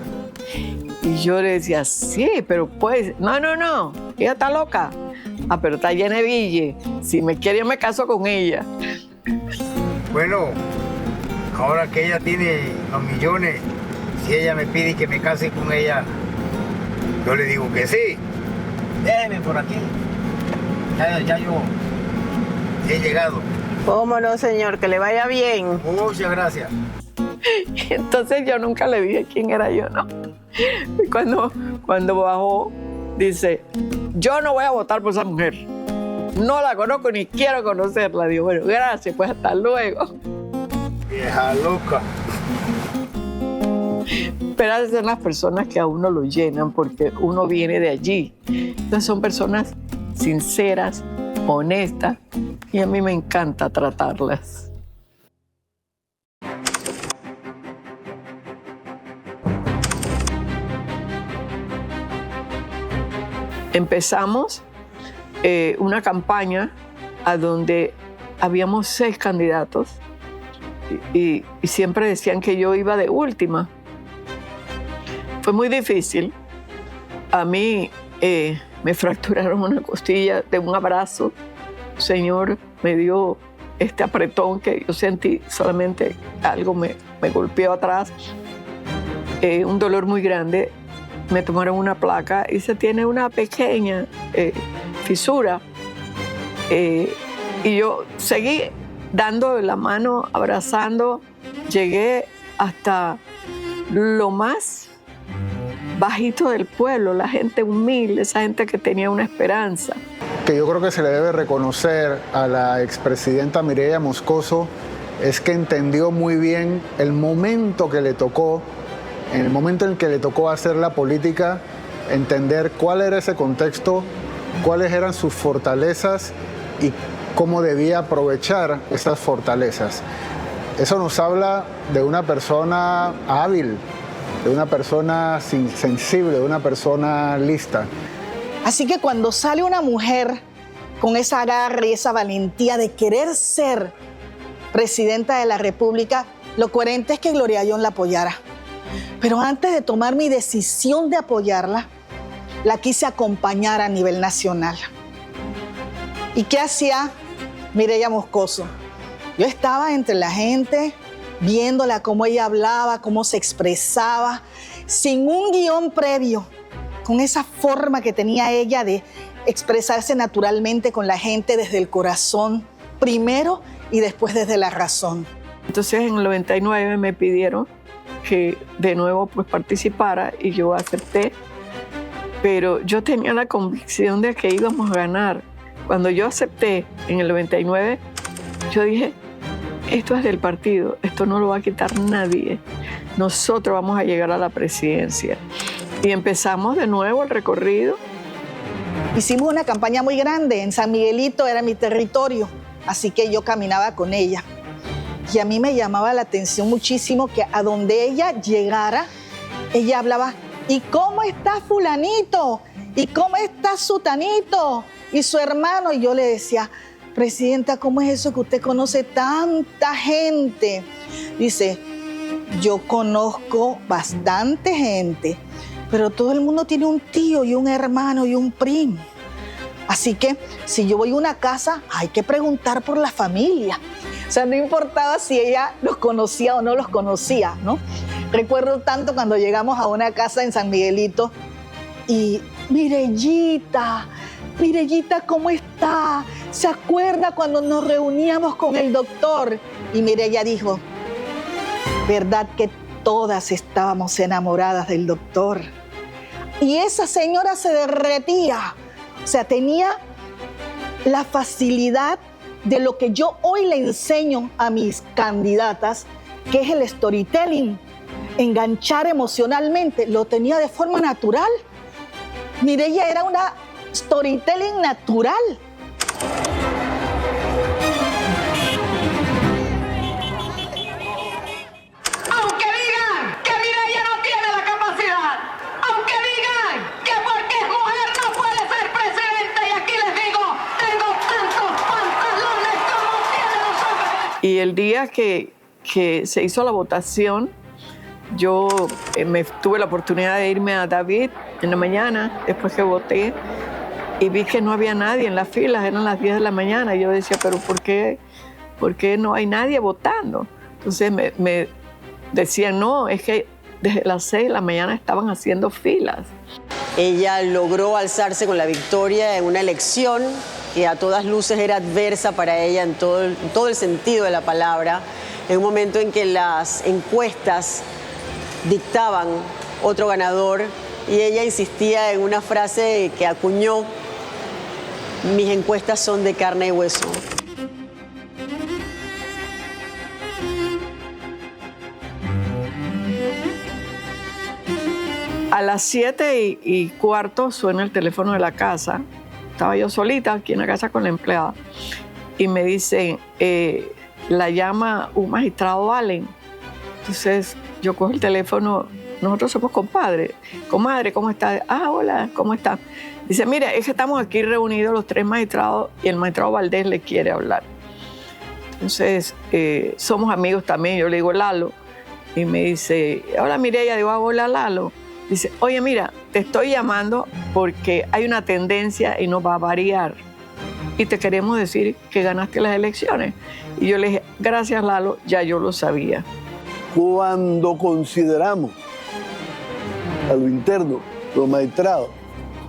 Y yo le decía, sí, pero pues, no, ella está loca. Ah, pero está llena de bille. Si me quiere, yo me caso con ella. Bueno, ahora que ella tiene los millones, si ella me pide que me case con ella, yo le digo que sí. Déjeme por aquí. Ya yo he llegado. ¿Cómo no, señor? Que le vaya bien. Muchas gracias. Entonces yo nunca le dije quién era yo, ¿no? Y cuando bajó, dice, yo no voy a votar por esa mujer. No la conozco ni quiero conocerla. Digo, bueno, gracias, pues hasta luego. Vieja loca. Pero esas son las personas que a uno lo llenan porque uno viene de allí. Entonces son personas sinceras, honestas, y a mí me encanta tratarlas. Empezamos una campaña a donde habíamos 6 candidatos y siempre decían que yo iba de última. Fue muy difícil. A mí me fracturaron una costilla de un abrazo. El Señor me dio este apretón que yo sentí, solamente algo me golpeó atrás. Un dolor muy grande. me tomaron una placa y se tiene una pequeña fisura. Y yo seguí dando la mano, abrazando, llegué hasta lo más bajito del pueblo, la gente humilde, esa gente que tenía una esperanza. Que yo creo que se le debe reconocer a la expresidenta Mireya Moscoso es que entendió muy bien el momento que le tocó, en el momento en que le tocó hacer la política, entender cuál era ese contexto, cuáles eran sus fortalezas y cómo debía aprovechar esas fortalezas. Eso nos habla de una persona hábil, de una persona sensible, de una persona lista. Así que cuando sale una mujer con esa garra y esa valentía de querer ser presidenta de la República, lo coherente es que Gloria Allón la apoyara. Pero antes de tomar mi decisión de apoyarla, la quise acompañar a nivel nacional. ¿Y qué hacía Mireya Moscoso? Yo estaba entre la gente, viéndola cómo ella hablaba, cómo se expresaba, sin un guión previo, con esa forma que tenía ella de expresarse naturalmente con la gente desde el corazón, primero y después desde la razón. Entonces en el 99 me pidieron que de nuevo pues participara y yo acepté, pero yo tenía la convicción de que íbamos a ganar. Cuando yo acepté en el 99, yo dije, esto es del partido, esto no lo va a quitar nadie. Nosotros vamos a llegar a la presidencia. Y empezamos de nuevo el recorrido. Hicimos una campaña muy grande, en San Miguelito era mi territorio, así que yo caminaba con ella. Y a mí me llamaba la atención muchísimo que a donde ella llegara, ella hablaba, ¿y cómo está fulanito? ¿Y cómo está sutanito? Y su hermano, y yo le decía, presidenta, ¿cómo es eso que usted conoce tanta gente? Dice, yo conozco bastante gente, pero todo el mundo tiene un tío y un hermano y un primo. Así que si yo voy a una casa, hay que preguntar por la familia. O sea, no importaba si ella los conocía o no los conocía, ¿no? Recuerdo tanto cuando llegamos a una casa en San Miguelito y Mirellita, ¿cómo está? ¿Se acuerda cuando nos reuníamos con el doctor? Y Mireya dijo, ¿verdad que todas estábamos enamoradas del doctor? Y esa señora se derretía. O sea, tenía la facilidad de lo que yo hoy le enseño a mis candidatas, que es el storytelling, enganchar emocionalmente. Lo tenía de forma natural. Mireya era una storytelling natural. Aunque digan que Mireya no tiene la capacidad, aunque digan que porque es mujer no puede ser presidente, y aquí les digo, tengo tantos pantalones como tienen los hombres. Y el día que se hizo la votación, yo tuve la oportunidad de irme a David en la mañana, después que voté, y vi que no había nadie en las filas, eran las 10 de la mañana, y yo decía, pero ¿por qué no hay nadie votando? Entonces me decían, no, es que desde las 6 de la mañana estaban haciendo filas. Ella logró alzarse con la victoria en una elección que a todas luces era adversa para ella en todo el sentido de la palabra, en un momento en que las encuestas dictaban otro ganador, y ella insistía en una frase que acuñó, mis encuestas son de carne y hueso. A las 7:15 suena el teléfono de la casa. Estaba yo solita aquí en la casa con la empleada. Y me dicen, la llama un magistrado Allen. Entonces yo cojo el teléfono, nosotros somos compadres. Comadre, ¿cómo está? Ah, hola, ¿cómo está? Dice, mire, es que estamos aquí reunidos los 3 magistrados y el magistrado Valdés le quiere hablar. Entonces, somos amigos también. Yo le digo, Lalo. Y me dice, hola Mireya. Digo, hola Lalo. Dice, oye, mira, te estoy llamando porque hay una tendencia y no va a variar. Y te queremos decir que ganaste las elecciones. Y yo le dije, gracias Lalo, ya yo lo sabía. Cuando consideramos a lo interno los magistrados,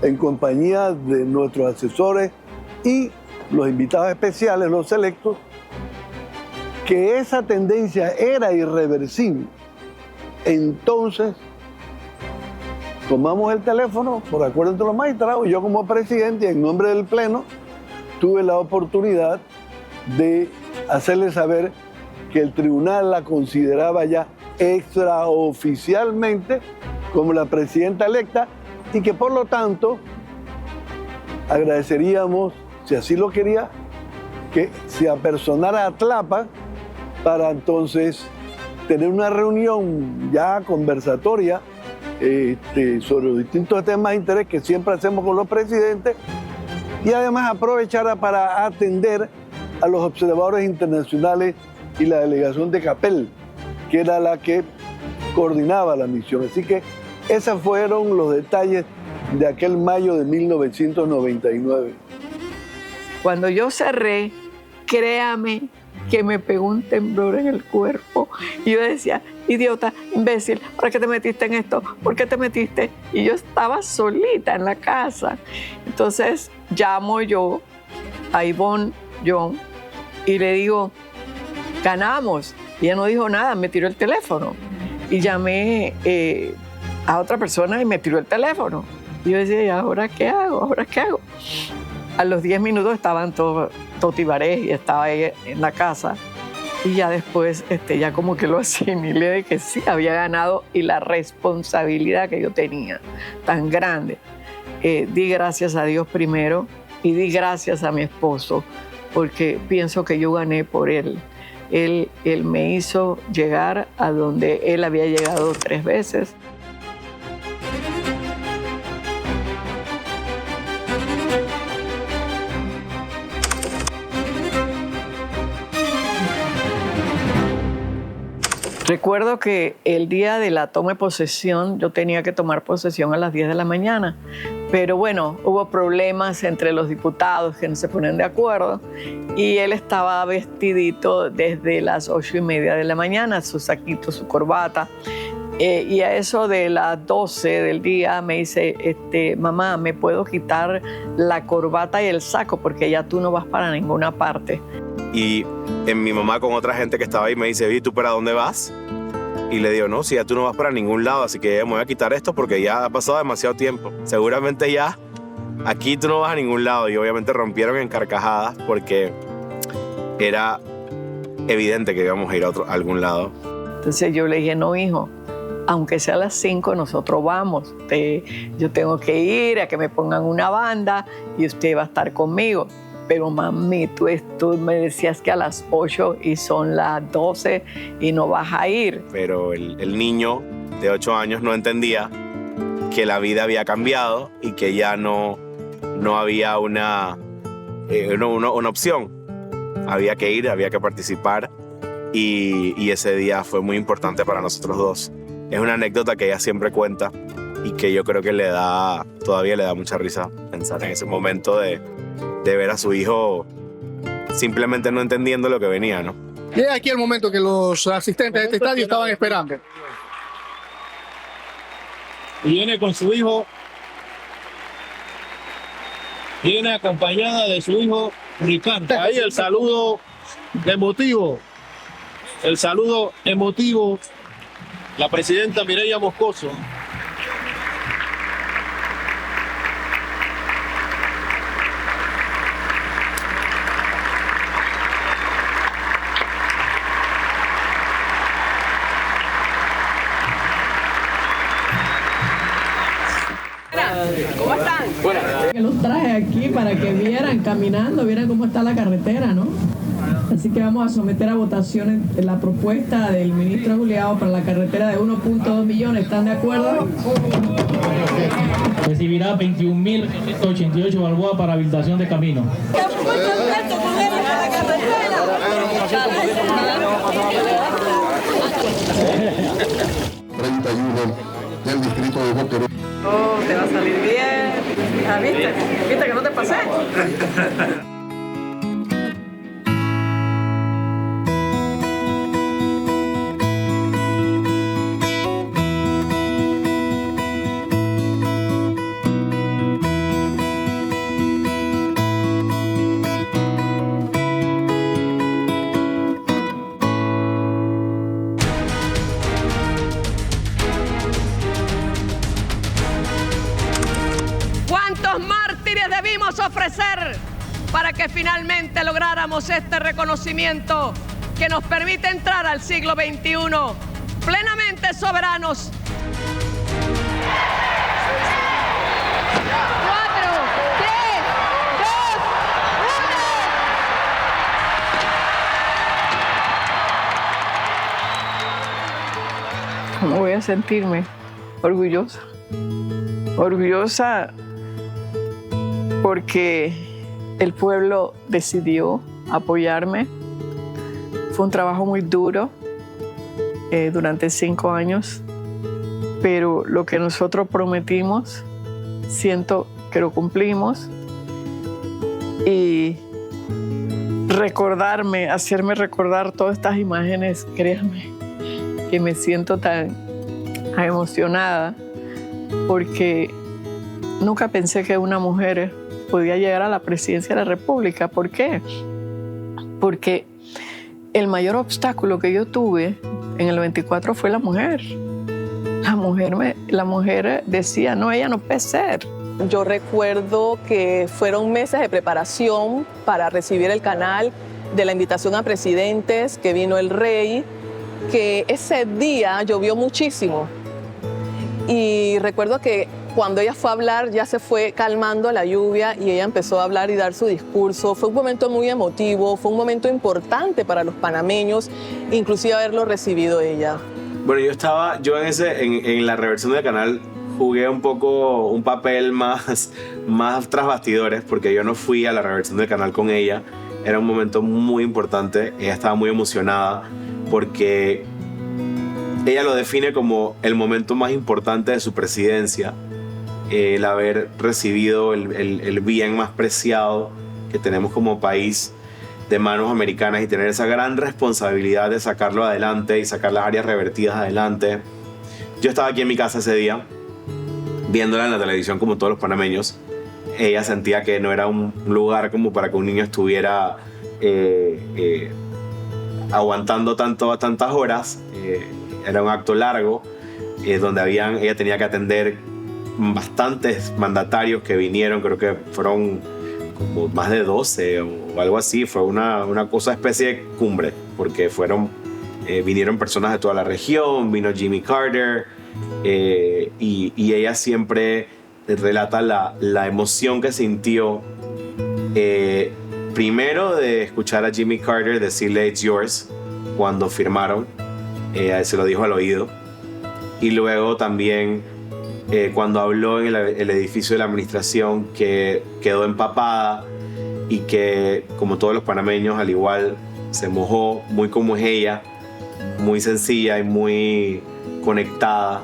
en compañía de nuestros asesores y los invitados especiales, los selectos, que esa tendencia era irreversible. Entonces, tomamos el teléfono, por acuerdo entre los magistrados, yo como presidente, en nombre del Pleno, tuve la oportunidad de hacerle saber que el tribunal la consideraba ya extraoficialmente como la presidenta electa y que por lo tanto agradeceríamos, si así lo quería, que se apersonara a Tlapa para entonces tener una reunión ya conversatoria sobre los distintos temas de interés que siempre hacemos con los presidentes y además aprovechara para atender a los observadores internacionales y la delegación de Capel, que era la que coordinaba la misión. Así que esos fueron los detalles de aquel mayo de 1999. Cuando yo cerré, créame que me pegó un temblor en el cuerpo. Y yo decía, idiota, imbécil, ¿para qué te metiste en esto? ¿Por qué te metiste? Y yo estaba solita en la casa. Entonces llamo yo a Ivonne John y le digo, ganamos. Y ella no dijo nada, me tiró el teléfono. Y llamé a otra persona y me tiró el teléfono. Y yo decía, ¿y ahora qué hago? ¿Ahora qué hago? A los 10 minutos estaban Toti Barés y estaba ella en la casa. Y ya después ya como que lo asimilé de que sí, había ganado y la responsabilidad que yo tenía tan grande. Di gracias a Dios primero y di gracias a mi esposo porque pienso que yo gané por él. Él me hizo llegar a donde él había llegado 3 veces. Recuerdo que el día de la toma de posesión, yo tenía que tomar posesión a las 10 de la mañana, pero bueno, hubo problemas entre los diputados que no se ponen de acuerdo y él estaba vestidito desde las 8:30 de la mañana, su saquito, su corbata, y a eso de las 12 del día me dice, mamá, ¿me puedo quitar la corbata y el saco? Porque ya tú no vas para ninguna parte. Y mi mamá con otra gente que estaba ahí me dice, ¿y tú para dónde vas? Y le digo, no, si ya tú no vas para ningún lado, así que me voy a quitar esto porque ya ha pasado demasiado tiempo. Seguramente ya aquí tú no vas a ningún lado. Y obviamente rompieron en carcajadas porque era evidente que íbamos a ir a algún lado. Entonces yo le dije, no, hijo, aunque sea a las 5, nosotros vamos. Yo tengo que ir a que me pongan una banda y usted va a estar conmigo. Pero mami, tú me decías que a las 8 y son las 12 y no vas a ir. Pero el niño de 8 años no entendía que la vida había cambiado y que ya no había una opción. Había que ir, había que participar y ese día fue muy importante para nosotros dos. Es una anécdota que ella siempre cuenta y que yo creo que todavía le da mucha risa pensar en ese momento de ver a su hijo simplemente no entendiendo lo que venía, ¿no? Y es aquí el momento que los asistentes de este estadio estaban esperando. Y viene con su hijo, viene acompañada de su hijo Ricardo. Ahí el saludo emotivo, la presidenta Mireya Moscoso. ¿Cómo están? Que los traje aquí para que vieran caminando, vieran cómo está la carretera, ¿no? Así que vamos a someter a votación la propuesta del ministro Juliado para la carretera de 1.2 millones. ¿Están de acuerdo? Recibirá 21.888 balboas para habilitación de camino. Del distrito de Boquerón. Oh, te va a salir bien. Ah, ¿viste? ¿Viste que no te pasé? que finalmente lográramos este reconocimiento que nos permite entrar al siglo XXI plenamente soberanos. 4, 3, 2, 1. ¿Cómo voy a sentirme? Orgullosa. Orgullosa porque el pueblo decidió apoyarme. Fue un trabajo muy duro durante 5 años, pero lo que nosotros prometimos, siento que lo cumplimos. Y recordarme, hacerme recordar todas estas imágenes, créanme, que me siento tan emocionada, porque nunca pensé que una mujer podía llegar a la presidencia de la República. ¿Por qué? Porque el mayor obstáculo que yo tuve en el 94 fue la mujer. La mujer decía, no, ella no puede ser. Yo recuerdo que fueron meses de preparación para recibir el canal, de la invitación a presidentes, que vino el rey, que ese día llovió muchísimo. Y recuerdo que cuando ella fue a hablar ya se fue calmando la lluvia y ella empezó a hablar y dar su discurso. Fue un momento muy emotivo, fue un momento importante para los panameños, inclusive haberlo recibido ella. Bueno, yo en la reversión del canal jugué un papel más tras bastidores, porque yo no fui a la reversión del canal con ella. Era un momento muy importante, ella estaba muy emocionada porque ella lo define como el momento más importante de su presidencia, el haber recibido el bien más preciado que tenemos como país de manos americanas y tener esa gran responsabilidad de sacarlo adelante y sacar las áreas revertidas adelante. Yo estaba aquí en mi casa ese día, viéndola en la televisión como todos los panameños. Ella sentía que no era un lugar como para que un niño estuviera aguantando tantas horas. Era un acto largo donde ella tenía que atender bastantes mandatarios que vinieron, creo que fueron como más de 12 o algo así. Fue una especie de cumbre, porque vinieron personas de toda la región, vino Jimmy Carter, y ella siempre relata la emoción que sintió primero de escuchar a Jimmy Carter decirle "It's yours" cuando firmaron. Se lo dijo al oído, y luego también cuando habló en el edificio de la administración, que quedó empapada y que, como todos los panameños, al igual se mojó, muy como es ella, muy sencilla y muy conectada.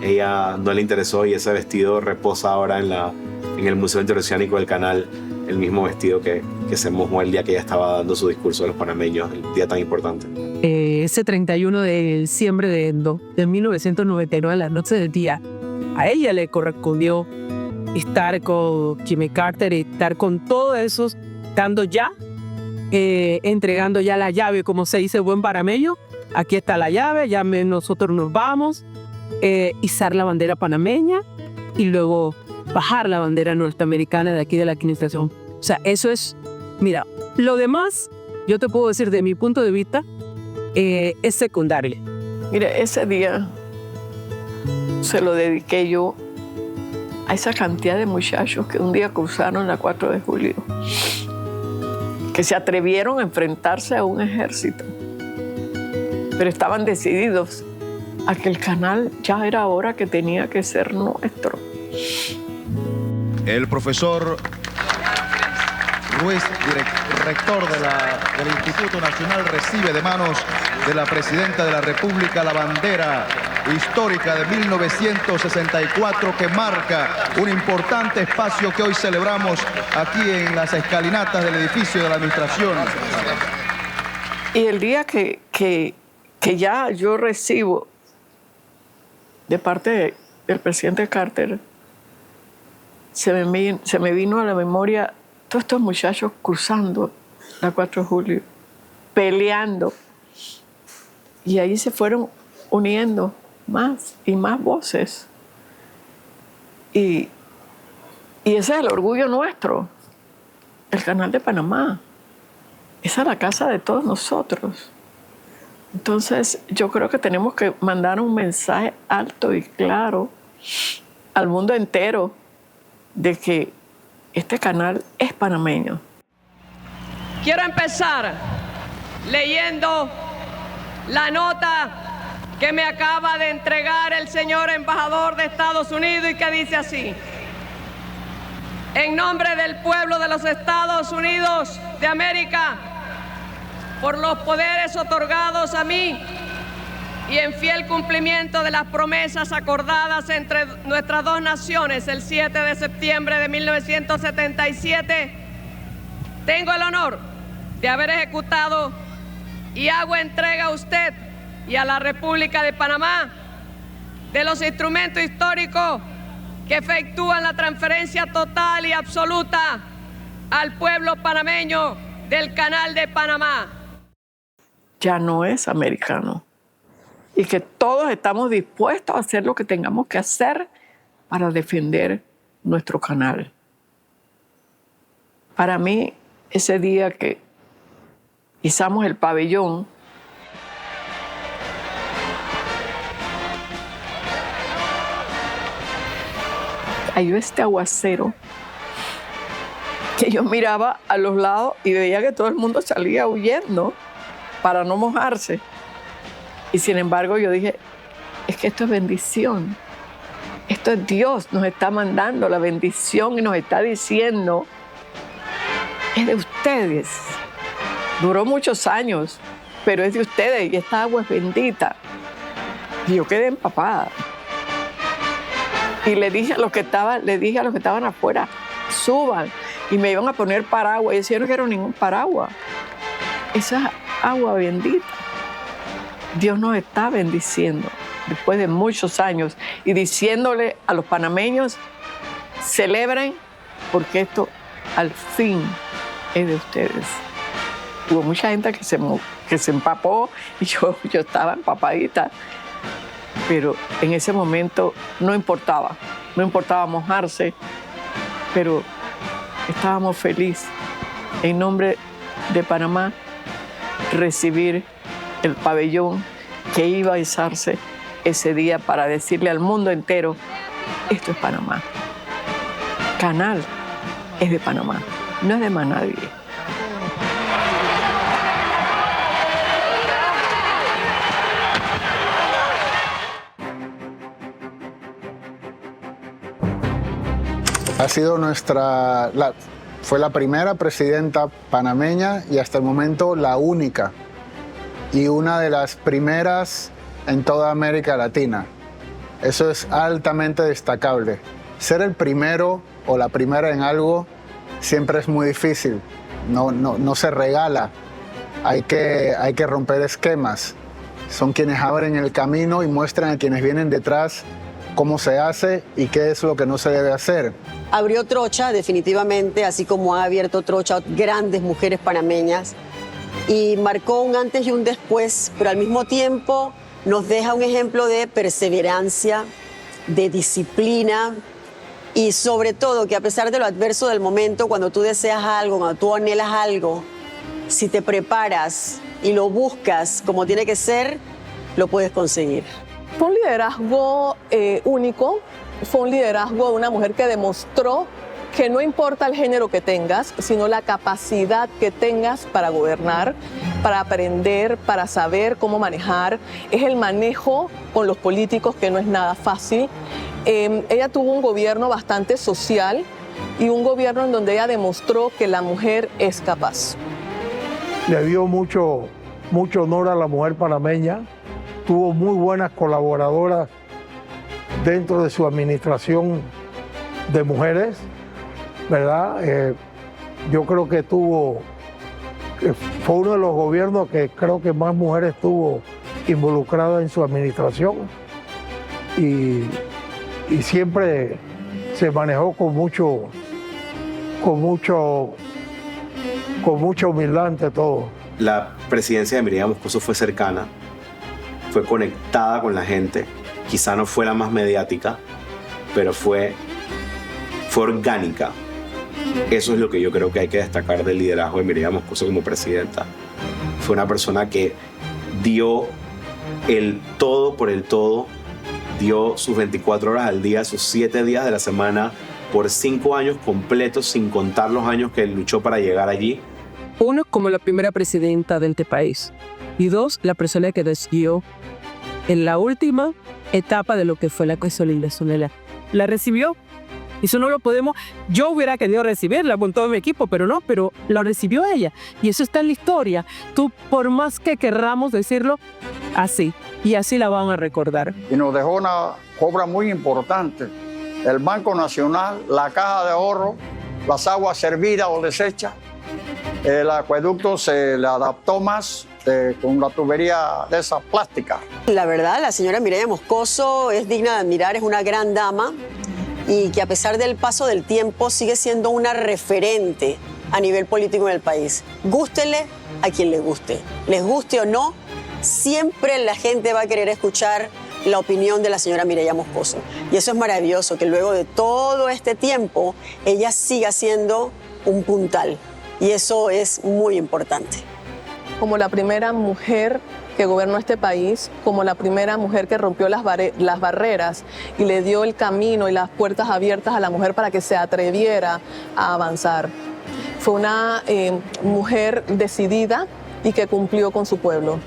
Ella no le interesó, y ese vestido reposa ahora en el Museo Interoceánico del Canal, el mismo vestido que se mojó el día que ella estaba dando su discurso a los panameños, el día tan importante. Ese 31 de diciembre de 1999, la noche del día, a ella le correspondió estar con Jimmy Carter, estar con todos esos, entregando ya la llave, como se dice buen panameño. Aquí está la llave, ya nosotros nos vamos, izar la bandera panameña y luego bajar la bandera norteamericana de aquí de la administración. O sea, eso es, mira, lo demás, yo te puedo decir de mi punto de vista, es secundario. Mire, ese día se lo dediqué yo a esa cantidad de muchachos que un día cruzaron la 4 de julio, que se atrevieron a enfrentarse a un ejército, pero estaban decididos a que el canal ya era hora que tenía que ser nuestro. El profesor Ruiz, rector del Instituto Nacional, recibe de manos de la Presidenta de la República la bandera histórica de 1964 que marca un importante espacio que hoy celebramos aquí en las escalinatas del edificio de la Administración. Y el día que ya yo recibo de parte del presidente Carter, se me vino a la memoria todos estos muchachos cruzando la 4 de julio, peleando. Y ahí se fueron uniendo más y más voces. Y ese es el orgullo nuestro. el Canal de Panamá. Esa es la casa de todos nosotros. Entonces, yo creo que tenemos que mandar un mensaje alto y claro al mundo entero de que este canal es panameño. Quiero empezar leyendo la nota que me acaba de entregar el señor embajador de Estados Unidos y que dice así: en nombre del pueblo de los Estados Unidos de América, por los poderes otorgados a mí y en fiel cumplimiento de las promesas acordadas entre nuestras dos naciones el 7 de septiembre de 1977, tengo el honor de haber ejecutado y hago entrega a usted y a la República de Panamá de los instrumentos históricos que efectúan la transferencia total y absoluta al pueblo panameño del Canal de Panamá. Ya no es americano. Y que todos estamos dispuestos a hacer lo que tengamos que hacer para defender nuestro canal. Para mí, ese día que izamos el pabellón, cayó este aguacero que yo miraba a los lados y veía que todo el mundo salía huyendo para no mojarse. Y sin embargo yo dije, es que esto es bendición. Esto es Dios, nos está mandando la bendición y nos está diciendo, es de ustedes. Duró muchos años, pero es de ustedes y esta agua es bendita. Y yo quedé empapada. Y le dije a los que estaban afuera, suban. Y me iban a poner paraguas. Y decía, yo no quiero ningún paraguas. Esa es agua bendita. Dios nos está bendiciendo después de muchos años y diciéndole a los panameños, celebren porque esto al fin es de ustedes. Hubo mucha gente que se empapó y yo estaba empapadita, pero en ese momento no importaba mojarse, pero estábamos felices en nombre de Panamá recibir el pabellón que iba a izarse ese día para decirle al mundo entero, esto es Panamá. Canal es de Panamá, no es de más nadie. Ha sido fue la primera presidenta panameña y hasta el momento la única y una de las primeras en toda América Latina. Eso es altamente destacable. Ser el primero o la primera en algo siempre es muy difícil, no se regala, hay que romper esquemas. Son quienes abren el camino y muestran a quienes vienen detrás cómo se hace y qué es lo que no se debe hacer. Abrió Trocha definitivamente, así como ha abierto Trocha grandes mujeres panameñas, y marcó un antes y un después, pero al mismo tiempo nos deja un ejemplo de perseverancia, de disciplina y sobre todo que a pesar de lo adverso del momento, cuando tú deseas algo, cuando tú anhelas algo, si te preparas y lo buscas como tiene que ser, lo puedes conseguir. Fue un liderazgo único, fue un liderazgo de una mujer que demostró que no importa el género que tengas, sino la capacidad que tengas para gobernar, para aprender, para saber cómo manejar. Es el manejo con los políticos que no es nada fácil. Ella tuvo un gobierno bastante social y un gobierno en donde ella demostró que la mujer es capaz. Le dio mucho honor a la mujer panameña. Tuvo muy buenas colaboradoras dentro de su administración de mujeres, ¿verdad? Yo creo que fue uno de los gobiernos que creo que más mujeres tuvo involucradas en su administración y siempre se manejó con mucha humildad ante todo. La presidencia de Mireya Moscoso fue cercana, fue conectada con la gente, quizá no fue la más mediática, pero fue orgánica. Eso es lo que yo creo que hay que destacar del liderazgo de Mireya Moscoso como presidenta. Fue una persona que dio el todo por el todo, dio sus 24 horas al día, sus 7 días de la semana, por 5 años completos, sin contar los años que luchó para llegar allí. Uno, como la primera presidenta de este país. Y dos, la persona que decidió en la última etapa de lo que fue la consolidación. La recibió. Eso no lo podemos... Yo hubiera querido recibirla con todo mi equipo, pero no, pero la recibió ella. Y eso está en la historia. Tú, por más que querramos decirlo, así. Y así la van a recordar. Y nos dejó una obra muy importante. El Banco Nacional, la Caja de Ahorro, las aguas servidas o desechas. El acueducto se le adaptó más con la tubería de esa plástica. La verdad, la señora Mireya Moscoso es digna de admirar, es una gran dama y que a pesar del paso del tiempo sigue siendo una referente a nivel político en el país. Gústele a quien le guste. Les guste o no, siempre la gente va a querer escuchar la opinión de la señora Mireya Moscoso. Y eso es maravilloso, que luego de todo este tiempo ella siga siendo un puntal. Y eso es muy importante. Como la primera mujer que gobernó este país, como la primera mujer que rompió las barreras y le dio el camino y las puertas abiertas a la mujer para que se atreviera a avanzar. Fue una mujer decidida y que cumplió con su pueblo.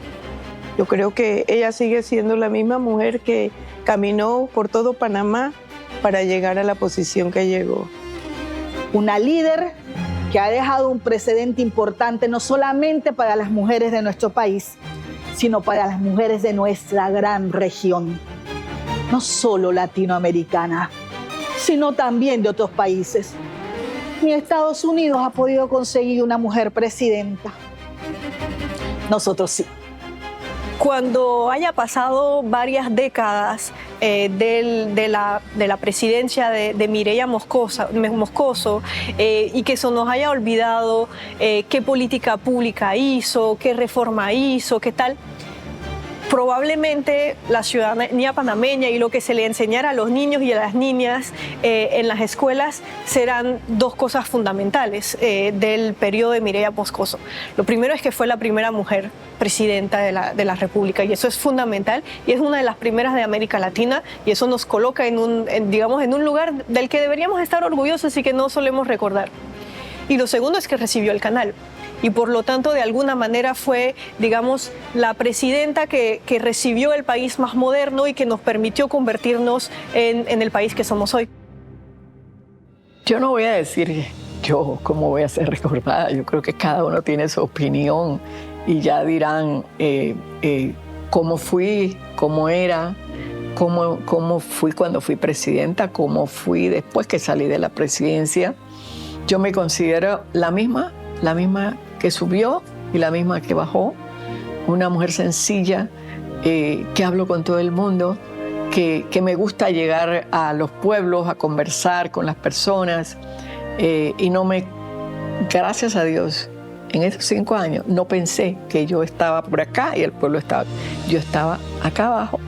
Yo creo que ella sigue siendo la misma mujer que caminó por todo Panamá para llegar a la posición que llegó. Una líder que ha dejado un precedente importante no solamente para las mujeres de nuestro país, sino para las mujeres de nuestra gran región. No solo latinoamericana, sino también de otros países. Ni Estados Unidos ha podido conseguir una mujer presidenta. Nosotros sí. Cuando haya pasado varias décadas de la presidencia de Mireya Moscoso y que se nos haya olvidado qué política pública hizo, qué reforma hizo, qué tal, probablemente la ciudadanía panameña y lo que se le enseñara a los niños y a las niñas en las escuelas serán dos cosas fundamentales del periodo de Mireya Moscoso. Lo primero es que fue la primera mujer presidenta de la República y eso es fundamental y es una de las primeras de América Latina y eso nos coloca en un lugar del que deberíamos estar orgullosos y que no solemos recordar. Y lo segundo es que recibió el canal. Y por lo tanto, de alguna manera fue, digamos, la presidenta que recibió el país más moderno y que nos permitió convertirnos en el país que somos hoy. Yo no voy a decir yo cómo voy a ser recordada. Yo creo que cada uno tiene su opinión y ya dirán cómo fui, cómo era, cómo fui cuando fui presidenta, cómo fui después que salí de la presidencia. Yo me considero la misma que subió y la misma que bajó, una mujer sencilla, que hablo con todo el mundo, que me gusta llegar a los pueblos, a conversar con las personas, y gracias a Dios, en esos 5 años no pensé que yo estaba por acá y el pueblo estaba, yo estaba acá abajo,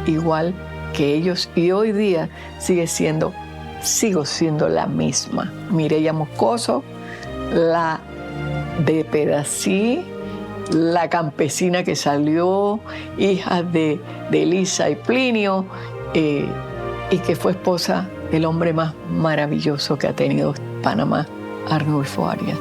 igual que ellos, y hoy día sigo siendo la misma. Mireya Moscoso, la de Pedací, la campesina que salió, hija de Elisa y Plinio, y que fue esposa del hombre más maravilloso que ha tenido Panamá, Arnulfo Arias.